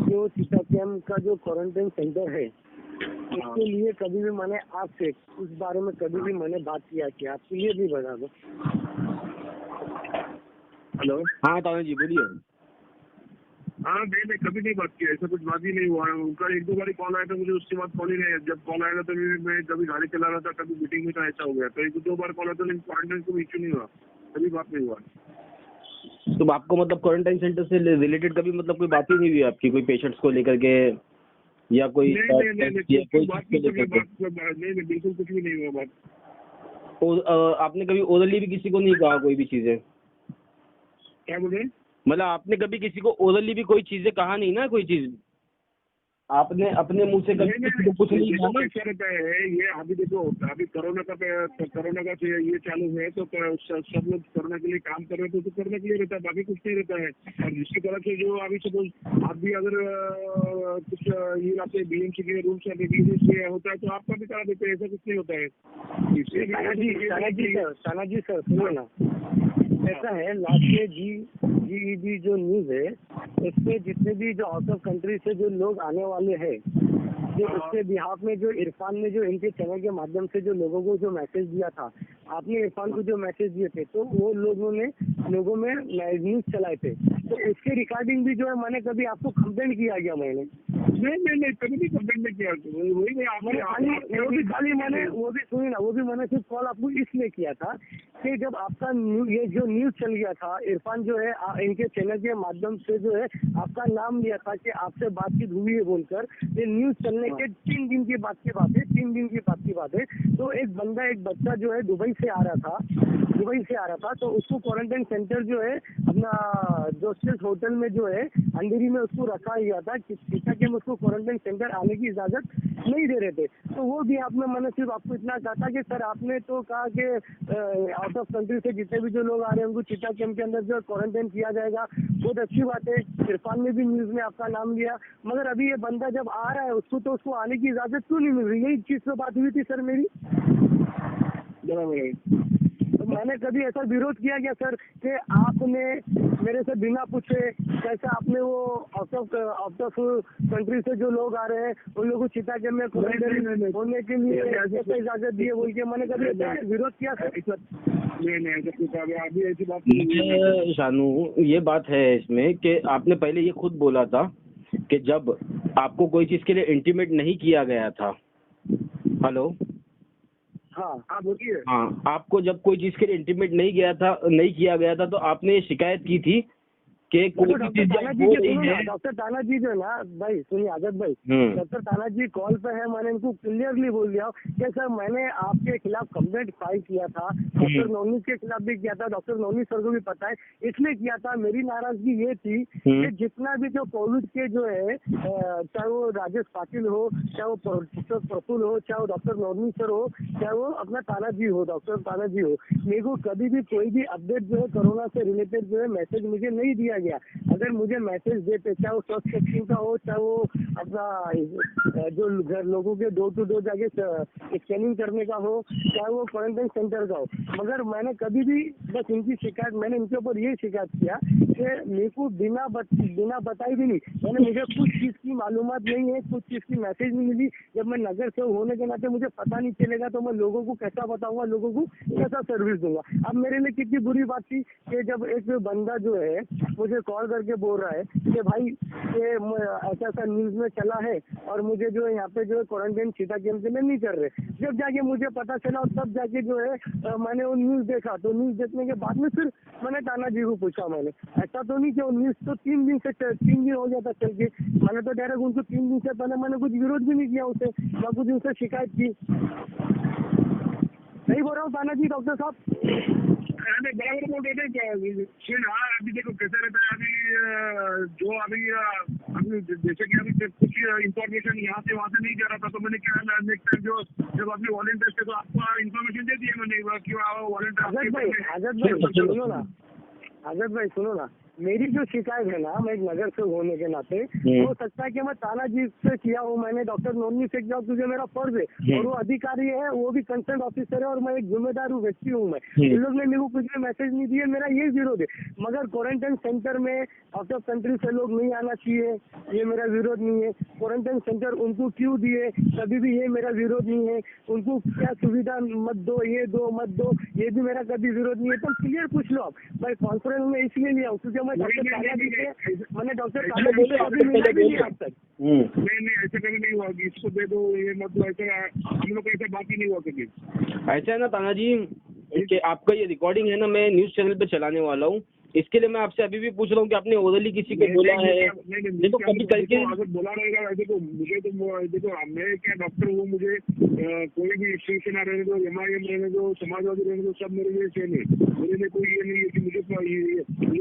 जो चीता कैम्प का जो क्वारंटाइन सेंटर है उसके लिए कभी भी मैंने आपसे उस बारे में कभी भी मैंने बात किया कि आपको ये भी बता दो। हेलो, हाँ ताना जी बोलिए। हाँ नहीं कभी नहीं बात किया, ऐसा कुछ बात ही नहीं हुआ है। उनका एक दो बार कॉल आया था मुझे, उसके बाद कॉल ही नहीं। जब कॉल आएगा तो मैं कभी गाड़ी चला रहा था, कभी मीटिंग में था, ऐसा हो गया। तो एक दो बार कॉल आया था, लेकिन क्वारंटाइन कोई इश्यू नहीं हुआ, कभी बात नहीं हुआ। तो आपको मतलब क्वारंटाइन सेंटर से रिलेटेड कभी मतलब कोई बात ही नहीं हुई आपकी, कोई पेशेंट्स को लेकर के या कोई नहीं कोई नहीं चीज को लेकर के? नहीं बिल्कुल कुछ भी नहीं हुआ बात। आपने कभी ओरली भी किसी को नहीं कहा कोई भी चीजें? क्या बोले? मतलब आपने कभी किसी को ओरली भी कोई चीजें कहा नहीं ना, कोई चीज आपने अपने मुंह से कभी किसी को कुछ नहीं कहा ना? कैसा रहता है ये, अभी देखो अभी कोरोना का ये चालू है तो सब लोग कोरोना के लिए काम कर रहे थे, तो करने के लिए रहता है, बाकी कुछ नहीं रहता है। और जिसकी तरफ से जो अभी सपोज आप भी अगर कुछ ये आपके बीएमसी के रूल्स या रेगुलेशंस होता है तो आपका भी करा देते हैं, ऐसा कुछ नहीं होता है। ताना जी सर सुनो ना, ऐसा है लास्ट में जीईबी जो न्यूज है इसमें जितने भी जो आउट ऑफ कंट्री से जो लोग आने वाले हैं, जो उसके बिहाफ में जो इरफान ने जो इनके चैनल के माध्यम से जो लोगों को जो मैसेज दिया था, आपने इरफान को जो मैसेज दिए थे तो वो लोगों में न्यूज चलाए थे, तो उसके रिकॉर्डिंग भी जो है मैंने कभी आपको कंप्लेंट किया गया मैंने? नहीं कभी भी कंप्लेंट नहीं किया। वही मैंने वो भी सुनी ना, वो भी मैंने सिर्फ कॉल आपको इसलिए किया था कि जब आपका ये जो न्यूज चल गया था, इरफान जो है इनके चैनल के माध्यम से जो है आपका नाम लिया था कि आपसे बातचीत हुई है बोलकर, ये न्यूज चलने के 3 दिन की बात की बात है। तो एक बच्चा जो है दुबई से आ रहा था, तो उसको क्वारंटाइन सेंटर जो है अपना जोसेफ होटल में जो है अंधेरी में उसको रखा गया था कि उसको क्वारंटाइन सेंटर आने की इजाजत नहीं दे रहे थे। तो वो भी मैंने सिर्फ आपको इतना कहा था कि सर आपने तो कहा कि आउट ऑफ कंट्री से जितने भी जो लोग आ रहे हैं उनको चीता कैंप के अंदर जो क्वारंटाइन किया जाएगा, बहुत अच्छी बात है। इरफान ने भी न्यूज में आपका नाम लिया, मगर अभी ये बंदा जब आ रहा है उसको आने की इजाजत क्यों नहीं मिल रही? यही चीज पे बात हुई थी सर मेरी। तो मैंने कभी ऐसा विरोध किया क्या सर कि आपने मेरे से बिना पूछे कैसे आपने वो आउट ऑफ कंट्री से जो लोग आ रहे हैं उन लोगों को चिता के में क्वारंटाइन होने के लिए ऐसा इजाजत दिए बोल के मैंने कभी ऐसा विरोध किया सर? नहीं अभी ऐसी बात मुझे शानू ये बात है इसमें कि आपने पहले ये खुद बोला था कि जब आपको कोई चीज के लिए इंटीमेट नहीं किया गया था। हेलो, हाँ बोलिए। हाँ, आपको जब कोई चीज के लिए इंटीमेट नहीं किया गया था तो आपने ये शिकायत की थी कि कोई भी चीज हो रही है। डॉक्टर ताना जी जो है ना भाई, सुनिए आजाद भाई, डॉक्टर ताना जी कॉल पे है, मैंने इनको क्लियरली बोल दिया कि सर मैंने आपके खिलाफ कंप्लेंट फाइल किया था, डॉक्टर नवनीत के खिलाफ भी किया था, डॉक्टर नवनीत सर को भी पता है, इसलिए किया था। मेरी नाराजगी ये थी कि जितना भी जो कोविड के जो है चाहे वो राजेश पाटिल हो, चाहे वो प्रोफेसर प्रफुल्ल हो, चाहे वो डॉक्टर नवनीत सर हो, चाहे वो अपना ताना जी हो, डॉक्टर ताना जी हो, मेरे को कभी भी कोई भी अपडेट जो है कोरोना से रिलेटेड जो है मैसेज मुझे नहीं दिया गया। अगर मुझे मैसेज देते, चाहे वो स्वास्थ्य सेक्शन का हो, चाहे वो अपना जो घर लोगों के डोर टू डोर जाके स्कैनिंग करने का हो, चाहे वो क्वारंटाइन सेंटर का हो, मगर मैंने कभी भी बस इनकी शिकायत, मैंने इनके ऊपर ये शिकायत किया कि मेरे को बिना बताई भी नहीं, मैंने मुझे कुछ चीज़ की मालूमात नहीं है, कुछ चीज़ की मैसेज नहीं मिली। जब मैं नगर से होने के नाते मुझे पता नहीं चलेगा तो मैं लोगों को कैसा बताऊंगा, लोगों को कैसा सर्विस दूंगा? अब मेरे लिए कितनी बुरी बात थी कि जब एक बंदा जो है मुझे कॉल करके बोल रहा है कि भाई ये ऐसा न्यूज में चला है और मुझे जो है यहाँ पे जो है क्वारंटाइन चीता कैंप में नहीं कर रहे। जब जाके मुझे पता चला और तब जाके जो है मैंने वो न्यूज देखा, तो न्यूज देखने के बाद में फिर मैंने ताना जी को पूछा। मैंने ऐसा तो नहीं कि वो न्यूज तो 3 दिन हो गया था चल के, मैंने तो डायरेक्ट उनको 3 दिन से पहले मैंने कुछ विरोध भी नहीं किया उसे, ना कुछ उनसे शिकायत की। नहीं बोल रहा हूँ ताना जी, डॉक्टर साहब बराबर बोल रहे थे। हाँ अभी देखो कैसा रहता है, अभी जैसे कि अभी कुछ इन्फॉर्मेशन यहाँ से वहाँ से नहीं जा रहा था, तो मैंने क्या नेक्स्ट टाइम जो जब अपने वॉलंटियर्स थे तो आपको इन्फॉर्मेशन दे दी है मैंने कि वॉलंटियर। आजाद भाई सुनो ना, मेरी जो शिकायत है ना, मैं एक नगर सेवक होने के नाते, हो सकता है कि मैं तानाजी से किया हूँ, मैंने डॉक्टर नोनी से किया, क्योंकि मेरा फर्ज है और वो अधिकारी है, वो भी कंसर्न ऑफिसर है और मैं एक जिम्मेदार व्यक्ति हूँ। मैं इन लोग ने मेरे को कुछ भी मैसेज नहीं दिए, मेरा ये विरोध है। मगर क्वारंटाइन सेंटर में आउट ऑफ कंट्री से लोग नहीं आना चाहिए, ये मेरा विरोध नहीं है। क्वारंटाइन सेंटर उनको क्यों दिए, कभी भी ये मेरा विरोध नहीं है। उनको क्या सुविधा मत दो, ये दो मत दो, ये भी मेरा कभी विरोध नहीं है। तो क्लियर पूछ लो आप। मैं कॉन्फ्रेंस में इसलिए लिया हूँ क्योंकि मैं डॉक्टर तानाजी से, मैंने डॉक्टर तानाजी से अभी मिला भी नहीं आज तक। नहीं ऐसा कभी नहीं हुआ कि इसको दे दो, ये मत दो, ऐसा हम लोग ऐसा बात ही नहीं हुआ कभी। ऐसा है ना तानाजी कि आपका ये रिकॉर्डिंग है ना, मैं न्यूज़ चैनल पे चलाने वाला हूँ, इसके लिए मैं आपसे अभी भी पूछ रहा हूँ कि आपने ओरली किसी को बोला है? देखो कभी करके अगर बोला रहेगा ऐसे तो मुझे तो देखो, मैं क्या डॉक्टर हूँ, मुझे कोई भी शिवसेना रहने दो, MIM रहने दो, समाजवादी रहने दो, सब मेरे लिए सेम है। मेरे लिए कोई ये नहीं है कि मुझे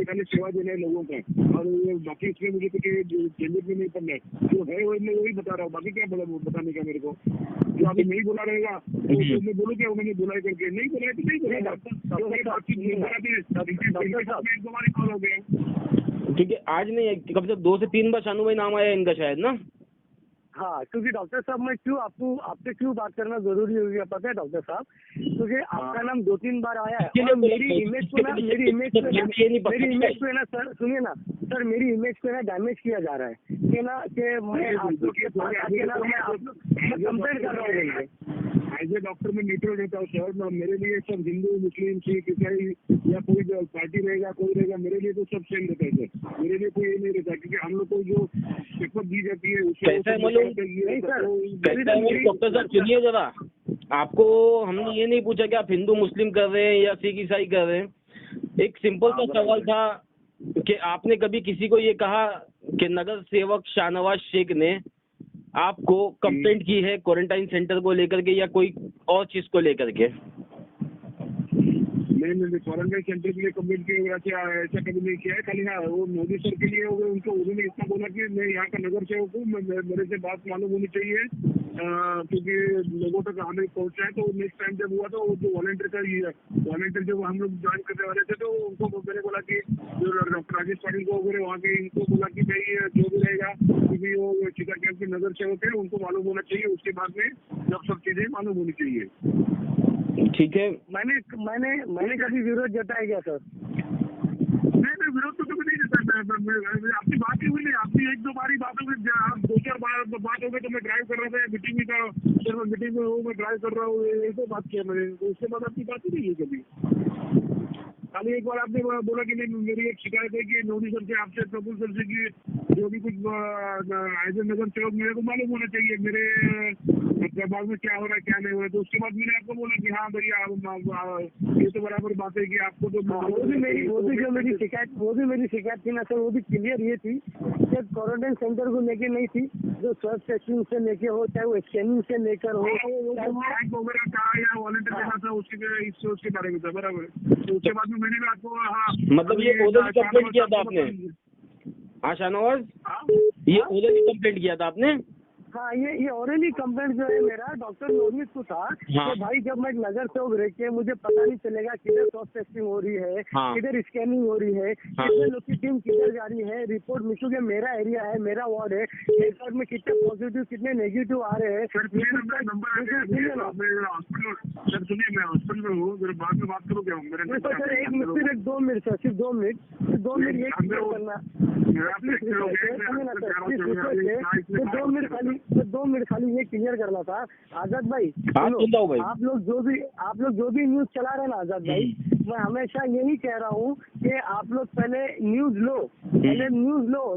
खाली सेवा देना है लोगों का, और बाकी इसमें मुझे कुछ झंझट भी नहीं पड़ना है। जो है वो मैं वही बता रहा हूँ, बाकी क्या बताने का मेरे को। जो अभी नहीं बोला रहेगा तो मैं बोलूँ क्या मैंने बोला है करके? नहीं बोला है तो नहीं बोलेगा। हमारी कॉल हो गया। ठीक है, आज नहीं, कब से 2 से 3 बार शानू भाई नाम आया इनका शायद ना। हाँ, क्योंकि डॉक्टर साहब मैं क्यों आपसे क्यों बात करना जरूरी हो गया पता है डॉक्टर साहब? क्योंकि आपका नाम 2-3 बार आया है और मेरी इमेज को ना सर, सुनिए ना सर, मेरी इमेज को ना डैमेज किया जा रहा है कि ना, कि मैं आप लोग के पास आके ना मैं कंप्लेंट कर रहा हूँ। एज ए डॉक्टर में न्यूट्रल रहता हूँ सर। मेरे लिए सब हिंदू, मुस्लिम, सिख, ईसाई या कोई पार्टी रहेगा, कोई रहेगा, मेरे लिए तो सब सेम रहता है सर। मेरे लिए कोई ये नहीं रहता, क्योंकि हम लोग को जो शपथ दी जाती है उससे डॉक्टर साहब सुनिए जरा, आपको हमने ये नहीं पूछा कि आप हिंदू मुस्लिम कर रहे हैं या सिख ईसाई कर रहे हैं। एक सिंपल सा सवाल था कि आपने कभी किसी को ये कहा कि नगर सेवक शाहनवाज शेख ने आपको कंप्लेंट की है क्वारंटाइन सेंटर को लेकर के या कोई और चीज को लेकर के? नहीं, क्वारंटाइन सेंटर के लिए कंप्लेंट किया ऐसा कभी नहीं किया है। खाली हाँ, वो मोदी सर के लिए हो गए, उन्होंने इतना बोला कि मैं यहाँ का नगर सेवक हूँ, मेरे से बात मालूम होनी चाहिए, क्योंकि लोगों तक हमें पहुँचा है। तो नेक्स्ट टाइम जब हुआ तो जो वॉलंटियर जब हम लोग ज्वाइन करने वाले थे, तो उनको मैंने बोला कि जो डॉक्टर राजेश पाटिल को वगैरह वहाँ के, इनको बोला कि भाई जो भी रहेगा, क्योंकि वो चिता कैंप के नगर सेवक है, उनको मालूम होना चाहिए। उसके बाद में जब सब चीजें मालूम होनी चाहिए। ठीक है, मैंने कभी विरोध जताया क्या सर? नहीं, विरोध तो कभी नहीं जताया। आपकी बात ही हुई नहीं, आपकी 1-2 बार ही बात हो गई। आप 2-4 बार बात हो गई तो मैं ड्राइव कर रहा था, मीटिंग में था, मीटिंग में हूँ, मैं ड्राइव कर रहा हूँ, ये तो बात किया मैंने। तो उसके बाद आपकी बात ही नहीं है कभी। खाली एक बार आपने बोला कि नहीं, मेरी एक शिकायत है कि मोदी सर से, आपसे, प्रफुल्ल सर से, कि जो भी कुछ एज ए नगर सेवक मेरे को मालूम होना चाहिए मेरे प्रभाग में क्या हो रहा है क्या नहीं हो रहा है। तो उसके बाद मैंने आपको बोला कि हाँ भैया, ये तो बराबर बात है कि आपको तो वो भी मेरी शिकायत थी ना सर, वो भी क्लियर ये थी कि क्वारंटाइन सेंटर को लेके नहीं थी, जो स्वास्थ्य टेस्टिंग से लेके हो, चाहे वो स्कैनिंग से लेकर हो, वगैरह था या वॉलंटियर देना था, उसके बारे में था बराबर। तो उसके बाद मैंने भी आपको, हाँ मतलब ये ओरली कंप्लेंट किया था आपने? हाँ शाहनवाज, ये ओरली कंप्लेंट किया था आपने? हाँ, ये ओरली कंप्लेंट जो है मेरा डॉक्टर नोनिस को था कि भाई जब मैं नगर सेवक रह के मुझे पता नहीं चलेगा किधर स्वास्थ्य टेस्टिंग हो रही है, किधर स्कैनिंग हो रही है, कितने लोग की टीम किधर जा रही है, रिपोर्ट मिशू के मेरा एरिया है, मेरा वार्ड है, इस वार्ड में कितने पॉजिटिव कितने नेगेटिव आ रहे हैं। सर सुनिए, मैं हॉस्पिटल में हूँ, मेरे बाद में बात करो क्या? सर एक मिनट, 2 मिनट सर, सिर्फ 2 मिनट ये करना, 2 मिनट खाली ये क्लियर करना था। आजाद भाई, आप लोग जो भी न्यूज चला रहे हैं ना आजाद भाई, मैं हमेशा यही कह रहा हूँ कि आप लोग पहले न्यूज लो,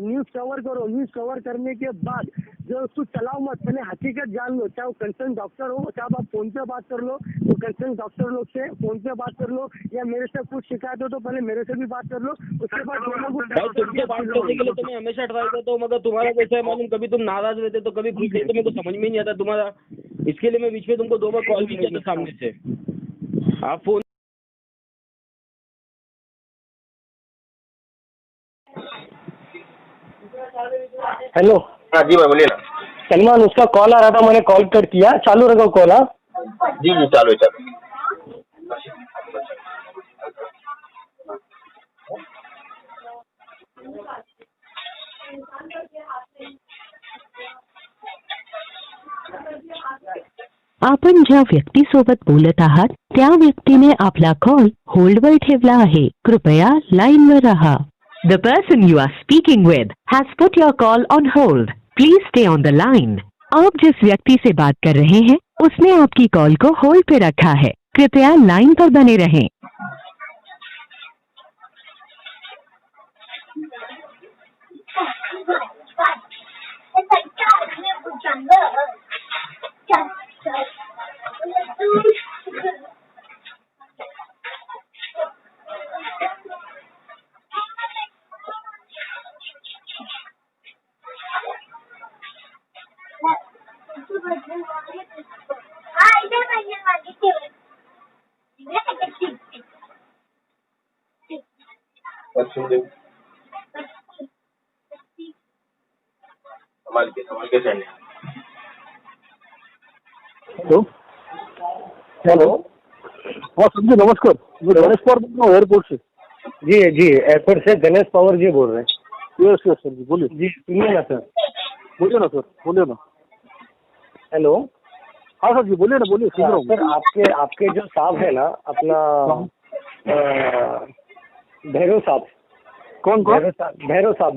न्यूज कवर करो, न्यूज कवर करने के बाद जो उसको चलाओ मत, पहले हकीकत जान लो। चाहे वो कंसर्न डॉक्टर हो, चाहे आप फोन पे बात कर लो, तो कंसर्न डॉक्टर लोग से फोन पे बात कर लो, या मेरे से कुछ शिकायत हो तो पहले मेरे से भी बात कर लो, उसके बाद तुमसे बात करने के लिए तो मैं हमेशा ट्राई करता हूँ, मगर तुम्हारा कैसा है मालूम, कभी तुम नाराज रहते तो कभी खुश रहते, मेरे को समझ में नहीं आता तुम्हारा। इसके लिए मैं बीच में तुमको 2 बार कॉल भी किया था सामने से, आप फोन। हेलो, हाँ जी भाई बोलिए ना। सलमान, उसका कॉल आ रहा था, मैंने कॉल कट किया, चालू रखो कॉल। हाँ जी चालू है। आपण ज्या व्यक्तीसोबत बोलत आहात त्या व्यक्तीने आपला कॉल होल्डवर ठेवला आहे. कृपया लाईनवर रहा. The person you are speaking with has put your call on hold. Please stay on the line. आप जिस व्यक्ति से बात कर रहे हैं उसने आपकी कॉल को होल्ड पे रखा है. कृपया लाइन पर बने रहें. संभाल के चलने. हेलो हेलो हाँ संजय नमस्कार. मैं गणेश पवार बोल रहा हूँ एयरपोर्ट से. जी जी, एयरपोर्ट से गणेश पवार जी बोल रहे हैं. यस यस सर जी बोलिए. जी सुनिए ना सर. बोलिए ना सर बोलिए ना. हेलो. हाँ सर जी बोलिए ना बोलिए सुन रहा हूँ. सर आपके जो साहब है ना अपना भैरव साहब. कौन कौन? भैरव साहब.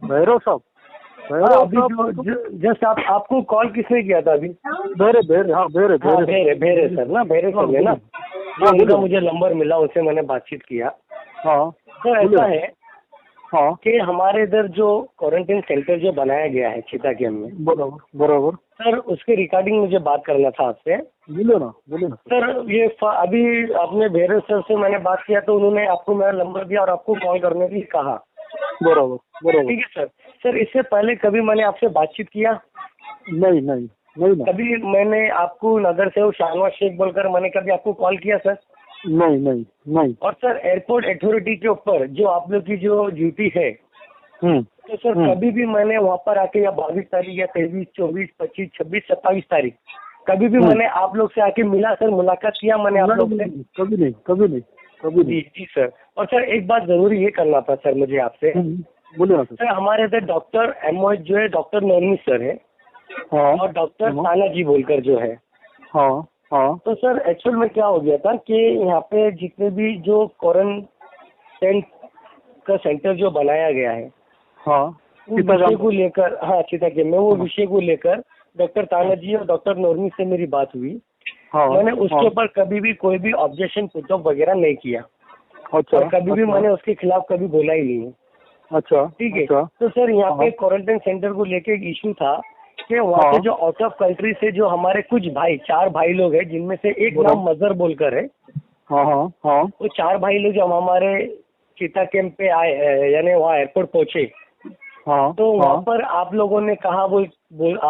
भैरव साहब. अभी जो जस्ट आपको कॉल किसने किया था अभी? भेरे सर ना. भेरे सर ने ना उनका मुझे नंबर मिला, उससे मैंने बातचीत किया. हाँ तो ऐसा है हाँ कि हमारे इधर जो क्वारंटाइन सेंटर जो बनाया गया है चीता कैंप में, बराबर सर उसके रिगार्डिंग मुझे बात करना था आपसे. बोलिए ना. सर ये अभी आपने भेरे सर से मैंने बात किया तो उन्होंने आपको मेरा नंबर दिया और आपको कॉल करने के लिए कहा. बराबर. ठीक है सर. सर इससे पहले कभी मैंने आपसे बातचीत किया? नहीं ना. कभी मैंने आपको नगर सेवक शाहनवाज शेख बोलकर मैंने कभी आपको कॉल किया सर? नहीं. और सर एयरपोर्ट अथॉरिटी के ऊपर जो आप लोग की जो ड्यूटी है, तो सर कभी भी मैंने वहाँ पर आके या 22 तारीख या 23, 24, 25, 26, 27 तारीख कभी भी मैंने आप लोग से आके मिला सर, मुलाकात किया मैंने आप लोग से? कभी नहीं. जी सर. और सर एक बात जरूरी ये करना था सर मुझे आपसे. बोलिए ना सर हमारे इधर डॉक्टर एमओएच जो है डॉक्टर नवनीत सर है. हाँ. और डॉक्टर तानाजी बोलकर जो है. हाँ. तो सर एक्चुअल में क्या हो गया था कि यहाँ पे जितने भी जो क्वारंटाइन का सेंटर जो बनाया गया है, हाँ विषय को लेकर, हाँ चीता के में वो विषय को लेकर डॉक्टर तानाजी और डॉक्टर नवनीत से मेरी बात हुई. हाँ. मैंने उसके ऊपर कभी भी कोई भी ऑब्जेक्शन पुटअप वगैरह नहीं किया. अच्छा. और कभी भी मैंने उसके खिलाफ कभी बोला ही नहीं है. अच्छा. ठीक है. तो सर यहाँ पे क्वारंटाइन सेंटर को लेके एक इशू था कि वहाँ से जो आउट ऑफ कंट्री से जो हमारे कुछ भाई 4 भाई लोग हैं जिनमें से एक नाम मजर बोलकर है. हाँ. वो 4 भाई लोग जब हमारे चीता कैंप पे आए यानी वहाँ एयरपोर्ट पहुंचे, हाँ. तो वहाँ पर आप लोगों ने कहा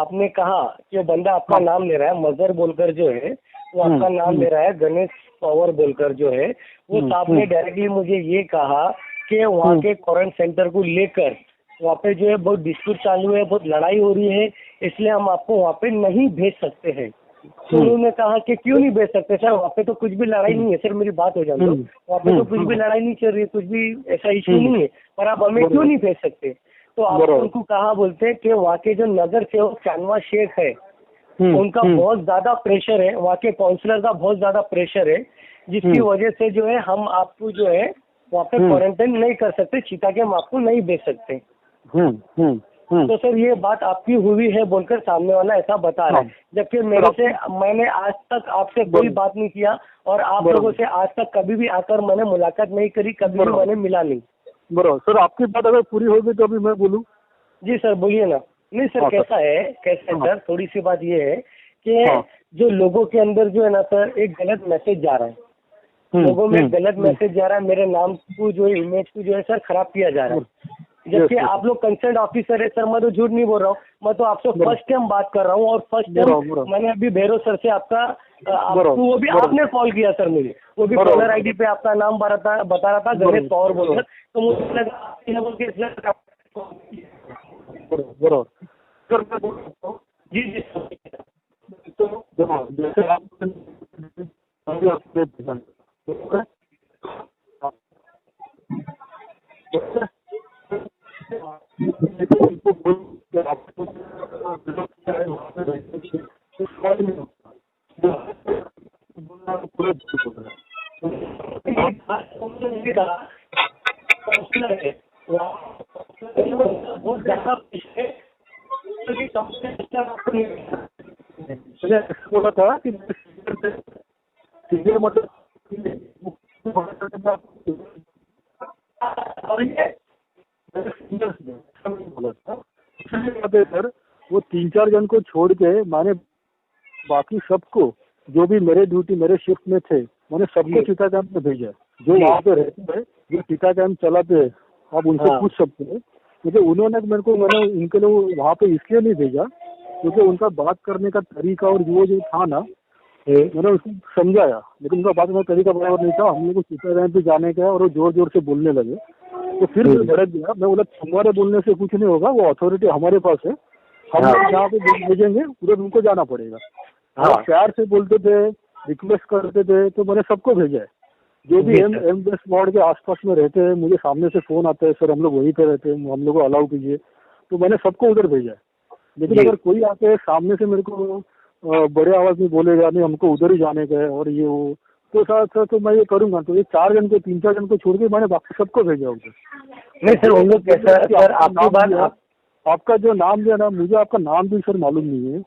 आपने कहा कि वो बंदा आपका नाम ले रहा है मजर बोलकर जो है वो आपका नाम ले रहा है गणेश पवार बोलकर जो है. वो साहब ने डायरेक्टली मुझे ये कहा कि वहाँ के क्वारंटाइन सेंटर को लेकर वहाँ पे जो है बहुत डिस्प्यूट चालू है, बहुत लड़ाई हो रही है, इसलिए हम आपको वहाँ पे नहीं भेज सकते हैं. तो उन्होंने कहा कि क्यों नहीं भेज सकते सर, वहाँ पे तो कुछ भी लड़ाई नहीं है. सर मेरी बात हो जाती है, वहाँ पे तो कुछ भी लड़ाई नहीं चल रही है, कुछ भी ऐसा इशू नहीं है, पर आप हमें क्यों नहीं भेज सकते? तो आप उनको कहा बोलते कि वहाँ के जो नगर सेवक शाहनवाज शेख है उनका बहुत ज्यादा प्रेशर है, वहाँ के काउंसलर का बहुत ज्यादा प्रेशर है, जिसकी वजह से जो है हम आपको जो है वहाँ पे क्वारंटाइन नहीं कर सकते, चीता के हम आपको नहीं भेज सकते. तो सर ये बात आपकी हुई है बोलकर सामने वाला ऐसा बता रहा है, जबकि मैंने आज तक आपसे कोई बात नहीं किया और आप लोगों से आज तक कभी भी आकर मैंने मुलाकात नहीं करी, कभी भी मैंने मिला नहीं. बराबर. सर आपकी बात अगर पूरी होगी तो अभी मैं बोलूँ? जी सर बोलिए ना. नहीं सर कैसा है सर, थोड़ी सी बात ये है कि जो लोगों के अंदर जो है ना सर एक गलत मैसेज जा रहा है, लोगों में गलत मैसेज जा रहा है, मेरे नाम को जो है इमेज को जो है सर खराब किया जा रहा है. जबकि आप लोग कंसर्न ऑफिसर है सर, मैं तो झूठ नहीं बोल रहा हूँ, मैं तो आपसे फर्स्ट टाइम बात कर रहा हूँ और फर्स्ट टाइम मैंने अभी भैरव सर से आपका वो भी आपने कॉल किया सर मुझे, वो भी कॉलर आईडी पे आपका नाम बता रहा था गणेश पवार बोलकर, तो मुझे लगा जी जी. तो जैसे आप क्योंकि आपको नहीं बोला था कि सीधे मतलब बोला था सर, वो 3-4 जन को छोड़ के मैंने बाकी सबको जो भी मेरे ड्यूटी मेरे शिफ्ट में थे मैंने सबको चिता कैंप में भेजा। जो वहाँ पे रहते हैं जो चिता कैंप चलाते हैं आप उनसे पूछ सकते हैं, क्योंकि उन्होंने मैंने इनके लिए वहाँ पे इसलिए नहीं भेजा क्योंकि उनका बात करने का तरीका और वो जो था ना मैंने उसको समझाया, लेकिन उनका बात करने का तरीका बराबर नहीं था। हम लोग को चिता कैंप पे जाने का और वो जोर जोर से बोलने लगे, तो फिर मैं भड़क गया। मैं बोला तुम्हारे बोलने से कुछ नहीं होगा, वो अथॉरिटी हमारे पास है, हम लोग जहाँ पे भेजेंगे उधर उनको जाना पड़ेगा। प्यार से बोलते थे, रिक्वेस्ट करते थे, तो मैंने सबको भेजा है। जो भी एम वेस्ट वार्ड के आसपास में रहते हैं, मुझे सामने से फोन आता है, सर हम लोग वहीं पे रहते हैं, हम लोग को अलाउ कीजिए, तो मैंने सबको उधर भेजा है। लेकिन अगर कोई आके है सामने से मेरे को बड़े आवाज में बोलेगा नहीं हमको उधर ही जाने का है और ये वो, तो साथ तो मैं ये करूंगा। तो ये 4 जन को 3-4 जन को छोड़ के मैंने बाकी सबको भेजा उधर। नहीं सर, उन लोग कैसा सर आपकी बात आपका जो नाम दिया ना, मुझे आपका नाम भी सर मालूम नहीं है,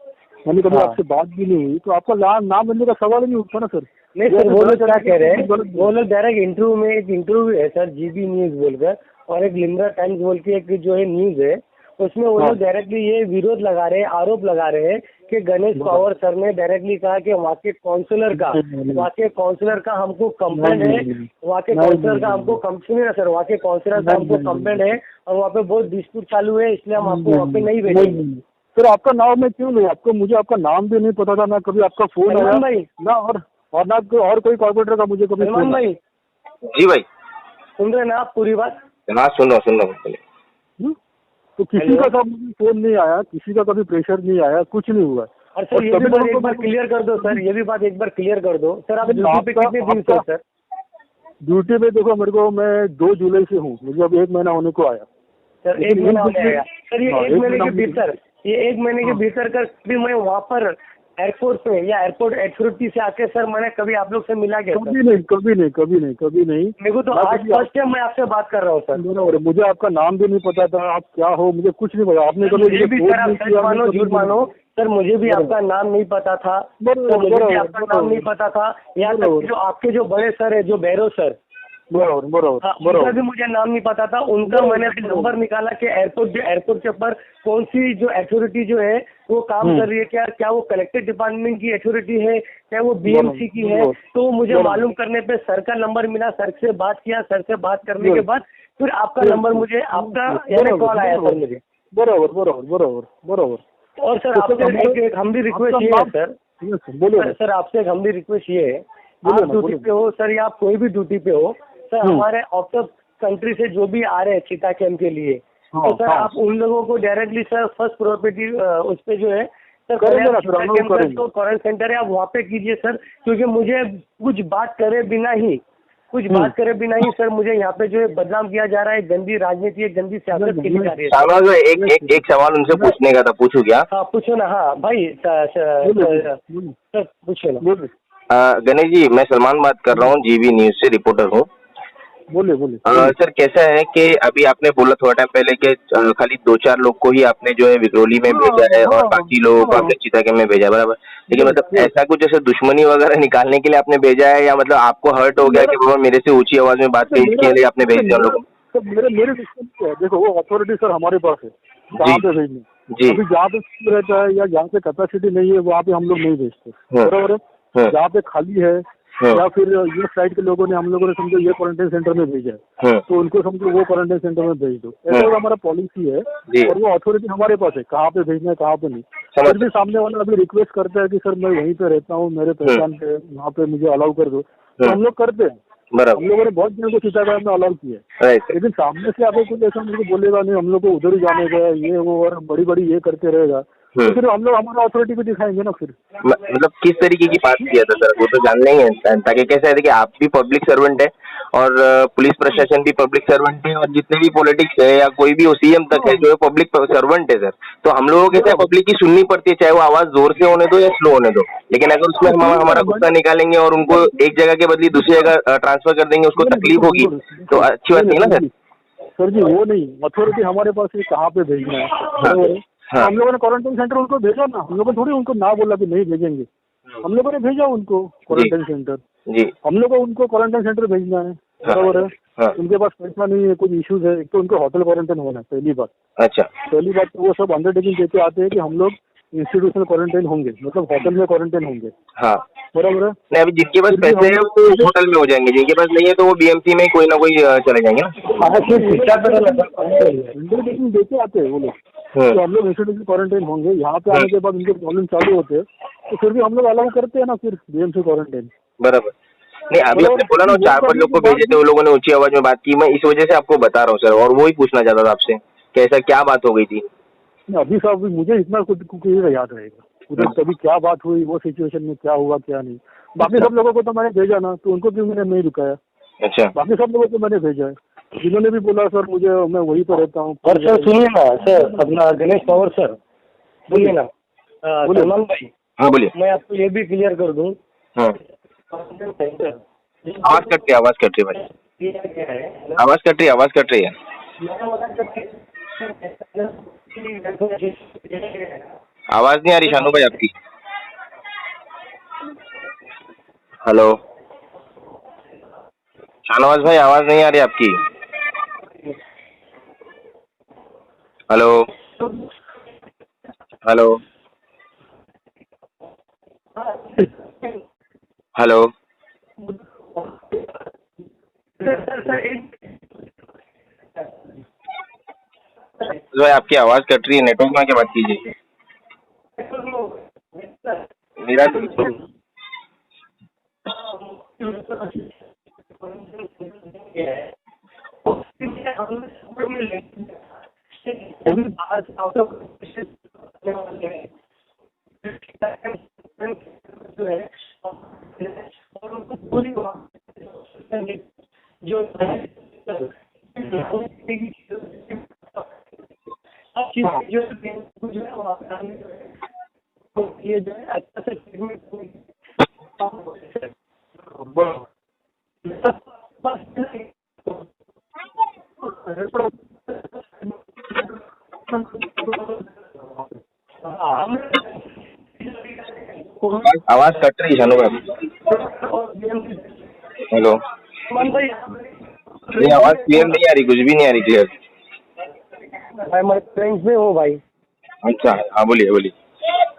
मैंने कभी आपसे बात भी नहीं हुई, तो आपका नाम लेने का सवाल ही नहीं उठता ना सर। नहीं सर, वो लोग क्या कह रहे हैं, वो लोग डायरेक्ट इंटरव्यू में एक इंटरव्यू है सर जीबी न्यूज बोलकर और एक लिम्रा टाइम्स बोल के एक जो है न्यूज है, उसमें वो लोग डायरेक्टली ये विरोध लगा रहे हैं, आरोप लगा रहे हैं कि गणेश पवार सर ने डायरेक्टली कहा कि वहाँ के काउंसलर का हमको कंप्लेंट है, वहाँ के काउंसलर का हमको सुनिए सर, वहाँ के काउंसलर का हमको कंप्लेंट है और वहाँ पे बहुत डिस्प्यूट चालू है, इसलिए हम आपको वहाँ पे नहीं भेजेंगे। सर आपका नाम मैं क्यों नहीं, आपको मुझे आपका नाम भी नहीं पता था, ना कभी आपका फोन आया ना, और ना और कोई कॉर्पोरेटर का मुझे कभी फोन। भाई जी भाई सुन रहे ना आप पूरी बात? हाँ सुन रहा हूँ। तो किसी का कभी फोन नहीं आया, किसी का कभी प्रेशर नहीं आया, कुछ नहीं हुआ। और सर ये भी बात एक बार क्लियर कर दो सर, ये भी बात एक बार क्लियर कर दो सर। आप ड्यूटी पे कितने दिन से सर? ड्यूटी पे देखो मेरे को, मैं 2 जुलाई से हूँ, मुझे अब 1 महीना होने को आया सर। 1 महीना होने आया सर, ये 1 महीने के भीतर, ये 1 महीने के भीतर कर भी मैं वहाँ पर एयरपोर्ट पे या एयरपोर्ट अथॉरिटी से आके सर मैंने कभी आप लोग से मिला गया? कभी नहीं। मेरे को तो आज फर्स्ट टाइम मैं आपसे बात कर रहा हूँ सर। मुझे आपका नाम भी नहीं पता था, आप क्या हो मुझे कुछ नहीं पता। आपने कभी मुझे भी सर, आप सच मानो झूठ मानो सर, मुझे भी आपका नाम नहीं पता था, मुझे भी आपका नाम नहीं पता था। यहाँ तक जो आपके जो बड़े सर है, जो बैरो सर, उनका भी मुझे नाम नहीं पता था। उनका मैंने अभी नंबर निकाला कि एयरपोर्ट के ऊपर कौन सी जो अथॉरिटी जो है वो काम कर रही है, क्या वो कलेक्टर डिपार्टमेंट की अथॉरिटी है, क्या वो बीएमसी की है। तो मुझे मालूम करने पे सर का नंबर मिला, सर से बात किया, सर से बात करने के बाद फिर आपका नंबर मुझे, आपका यानी कॉल आया सर मुझे। बरोबर। और सर आपसे एक हम्बली रिक्वेस्ट ये है सर, सर आपसे एक हम्बली रिक्वेस्ट ये है, आप ड्यूटी पे हो सर या आप कोई भी ड्यूटी पे हो सर, हमारे आउट ऑफ कंट्री से जो भी आ रहे हैं चिता कैंप के लिए, तो सर आप उन लोगों को डायरेक्टली सर फर्स्ट प्रायोरिटी उस पे जो है सर क्वारंटाइन सेंटर है, आप वहाँ पे कीजिए सर, क्योंकि मुझे कुछ बात करे बिना ही सर मुझे यहाँ पे जो है बदनाम किया जा रहा है, गंदी राजनीति है, गंदी सियासत की जा रही है। एक सवाल उनसे पूछने का था, पूछू क्या? हाँ पूछो ना। हाँ भाई सर पूछो ना। गणेश जी, मैं सलमान बात कर रहा हूँ, जीबी न्यूज से रिपोर्टर हूँ। बोलिए। सर कैसा है कि अभी आपने बोला थोड़ा टाइम पहले कि खाली 2-4 लोग को ही आपने जो है विक्रोली में भेजा है और बाकी लोगों को आपने चिता कैंप में भेजा, बराबर? लेकिन मतलब ऐसा कुछ जैसे दुश्मनी वगैरह निकालने के लिए आपने भेजा है, या मतलब आपको हर्ट हो गया कि बाबा मेरे से ऊंची आवाज में बात करने के लिए आपने भेज दिया लोगों को? मेरे देखो वो अथॉरिटी सर हमारे पास है, कहाँ पे भेजनी जी। अभी जहाँ पे रहता है या जहाँ पे कैपेसिटी नहीं है वहाँ पे हम लोग नहीं भेजते, बराबर है। जहाँ पे खाली है या फिर ये साइड के लोगों ने, हम लोगों ने समझो ये क्वारंटाइन सेंटर में भेजा है, तो उनको समझो वो क्वारंटाइन सेंटर में भेज दो, ऐसा हमारा पॉलिसी है। और वो अथॉरिटी हमारे पास है, कहाँ पे भेजना है कहाँ पे नहीं। फिर भी सामने वाला अभी रिक्वेस्ट करता है कि सर मैं वहीं पे रहता हूँ, मेरे पहचान पे वहाँ पे मुझे अलाउ कर दो, तो हम लोग करते हैं। हम लोगों ने बहुत जनों को चिता कैंप में अलाउ किया है, लेकिन सामने से आपको कुछ ऐसा मुझे बोलेगा नहीं हम लोग को उधर ही जाने का ये वो और बड़ी ये करते रहेगा, तो फिर हम लोग हमारा अथॉरिटी भी दिखाएंगे ना। फिर मतलब किस तरीके की बात किया था सर, वो तो जानना ही है, ताकि कैसा है कि आप भी पब्लिक सर्वेंट है और पुलिस प्रशासन भी पब्लिक सर्वेंट है और जितने भी पॉलिटिक्स है या कोई भी सीएम तक है जो है पब्लिक सर्वेंट है सर। तो हम लोगों को कैसे पब्लिक की सुननी पड़ती है, चाहे वो आवाज जोर से होने दो या स्लो होने दो, लेकिन अगर उसमें हम हमारा गुस्सा निकालेंगे और उनको एक जगह के बदले दूसरी जगह ट्रांसफर कर देंगे, उसको तकलीफ होगी, तो अच्छी बात नहीं ना सर। सर जी वो नहीं, अथॉरिटी हमारे पास कहाँ पे भेजना है, हाँ। हम लोगों ने क्वारंटाइन सेंटर उनको भेजा ना, हम लोगों ने थोड़ी उनको ना बोला कि नहीं भेजेंगे, हम लोगों ने भेजा उनको क्वारंटाइन सेंटर जी। हम लोग को उनको क्वारंटाइन सेंटर भेजना है, बराबर है। हाँ। उनके पास पैसा नहीं है, कुछ इश्यूज है, एक तो उनको होटल क्वारंटाइन होना है पहली बात। अच्छा, पहली बात तो वो सब अंडरटेकिंग देते आते हैं कि हम लोग इंस्टीट्यूशनल क्वारंटाइन होंगे, मतलब होटल में क्वारंटाइन होंगे। हाँ, बराबर है। नहीं, अभी जिनके पास पैसे है वो होटल में हो जाएंगे, जिनके पास नहीं है तो वो बीएमसी में कोई ना कोई चले जाएंगे ना। अंडरटेकिंग देते आते हैं वो लोग तो हम लोग इंस्टीट्यूशनल क्वारंटाइन होंगे। यहाँ पे आने के बाद उनके प्रॉब्लम चालू होते हैं तो फिर भी हम लोग अलाउ करते हैं ना फिर बीएमसी क्वारंटाइन। बराबर। नहीं, अभी आपने बोला ना 4-5 लोग को भेजे थे, वो लोगों ने ऊंची आवाज में बात की, मैं इस वजह से आपको बता रहा हूँ सर, और वो ही पूछना चाहता था आपसे कि ऐसा क्या बात हो गई थी। अभी साहब मुझे इतना कुछ याद रहेगा उधर कभी क्या बात हुई, वो सिचुएशन में क्या हुआ क्या नहीं। बाकी सब लोगों को तो मैंने भेजा ना, तो उनको क्यों मैंने नहीं रुकाया। अच्छा, बाकी सब लोगों को मैंने भेजा है, जिन्होंने भी बोला सर मुझे, मैं वहीं पर रहता हूँ। और सर सुनिए ना सर, अपना गणेश पवार सर बोलिए ना। सलमान भाई। हाँ बोलिए। मैं आपको ये भी क्लियर कर दूँ। हाँ, आवाज कट रही है भाई, आवाज कट रही है। आवाज नहीं आ रही शानू भाई आपकी। हेलो शाहनवाज भाई, आवाज नहीं आ रही आपकी। हेलो हेलो हेलो भाई, आपकी आवाज कट रही है, नेटवर्क में आके बात कीजिए। मेरा ये जो है अच्छा से ट्रीटमेंट आवाज कट रही है शानू भाई। हेलो, नहीं आवाज क्लियर नहीं आ रही, कुछ भी नहीं आ रही क्लियर। मैं फ्रेंड्स में हूँ भाई। अच्छा, हाँ बोलिए बोलिए।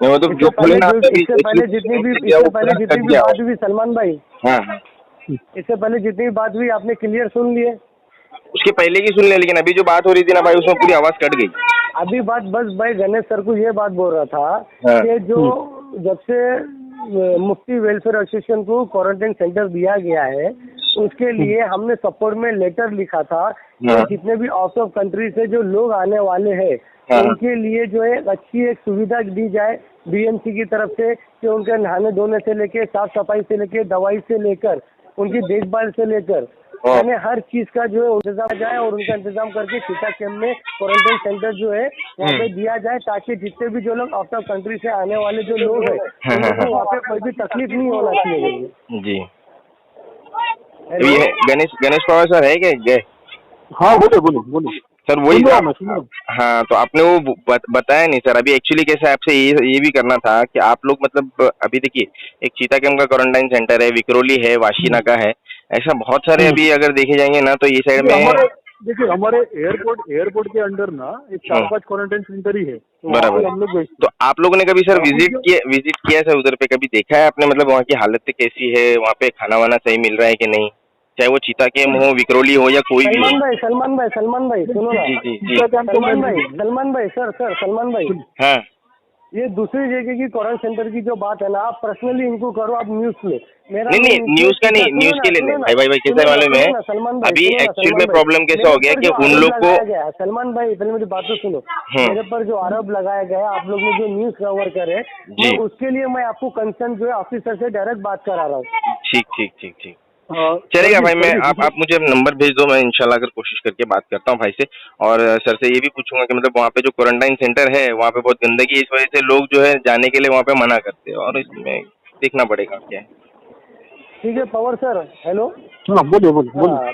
मैं वो तो जो बोले ना, इससे पहले जितनी भी बात हुई सलमान भाई। हाँ, इससे पहले जितनी भी बात हुई आपने क्लियर सुन लिए। उसके पहले की सुन लिया, लेकिन अभी जो बात हो रही थी ना भाई, उसमें पूरी आवाज कट गई। अभी बात बस भाई गणेश सर को ये बात बोल रहा था कि जो जब से मुफ्ती वेलफेयर एसोसिएशन को क्वारंटाइन सेंटर दिया गया है, उसके लिए हमने सपोर्ट में लेटर लिखा था कि जितने भी आउट ऑफ कंट्री से जो लोग आने वाले हैं उनके लिए जो है अच्छी एक सुविधा दी जाए बीएमसी की तरफ से, कि उनके नहाने धोने से लेके, साफ सफाई से लेके, दवाई से लेकर, उनकी देखभाल से लेकर यानी हर चीज का जो है इंतजाम जाए, और उनका इंतजाम करके सीता कैंप में क्वारंटाइन सेंटर जो है वहाँ पे दिया जाए, ताकि जितने भी जो लोग आउट ऑफ कंट्री से आने वाले जो लोग हैं उनको वहाँ पे कोई भी तकलीफ नहीं होना चाहिए। जी, ये गणेश पवार सर है क्या? हाँ बोलो सर, वही हाँ, तो आपने वो बताया नहीं सर। अभी एक्चुअली कैसा है, आपसे ये भी करना था कि आप लोग मतलब अभी देखिए, एक चीता कैंप का क्वारंटाइन सेंटर है, विक्रोली है, वाशीना का है, ऐसा बहुत सारे अभी अगर देखे जाएंगे ना तो ये साइड में देखिए हमारे एयरपोर्ट के अंदर ना एक 4-5 क्वारंटाइन सेंटर ही है। तो बराबर, हम लोग तो आप लोगों ने कभी सर विजिट किया सर उधर पे? कभी देखा है आपने, मतलब वहाँ की हालत कैसी है, वहाँ पे खाना वाना सही मिल रहा है कि नहीं, चाहे वो चीता कैंप हो, विक्रोली हो या कोई भी हो? सलमान भाई सुनो ना। जी सलमान भाई सलमान भाई, हाँ, ये दूसरी जगह की क्वारंटाइन सेंटर की जो बात है ना, आप पर्सनली इनको करो, आप न्यूज ले। नहीं न्यूज का नहीं, न्यूज के लिए भाई कैसे मालूम है अभी एक्चुअल में प्रॉब्लम कैसा हो गया कि उन लोग को। सलमान भाई पहले मेरी बात तो सुनो, मेरे पर जो आरोप लगाया गया, आप लोग ने जो न्यूज कवर करे, उसके लिए मैं आपको कंसर्न जो है ऑफिसर से डायरेक्ट बात करा रहा हूँ। ठीक चलेगा भाई, मैं आप मुझे नंबर भेज दो, मैं इंशाल्लाह अगर कोशिश करके बात करता हूँ भाई से, और सर से ये भी पूछूंगा कि मतलब वहाँ पे जो क्वारंटाइन सेंटर है वहाँ पे बहुत गंदगी है, इस वजह से लोग जो है जाने के लिए वहाँ पे मना करते हैं, और इसमें देखना पड़ेगा क्या है। ठीक है पवार सर, हेलो। बोलिए।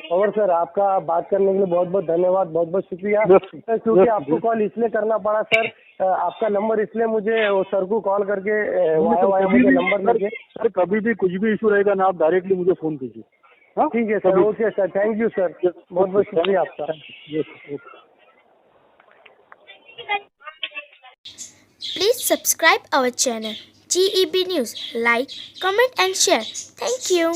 पवार सर, आपका बात करने के लिए बहुत बहुत धन्यवाद, बहुत बहुत शुक्रिया सर, क्योंकि आपको कॉल इसलिए करना पड़ा सर आपका नंबर इसलिए मुझे वो सर को कॉल करके वाया मुझे नंबर लेके। सर कभी भी कुछ भी इशू रहेगा ना, आप डायरेक्टली मुझे फोन कीजिए। हाँ ठीक है sir, okay sir, thank you sir, बहुत बहुत शुक्रिया आपका। Please subscribe our channel GEB News. Like, comment and share. Thank you.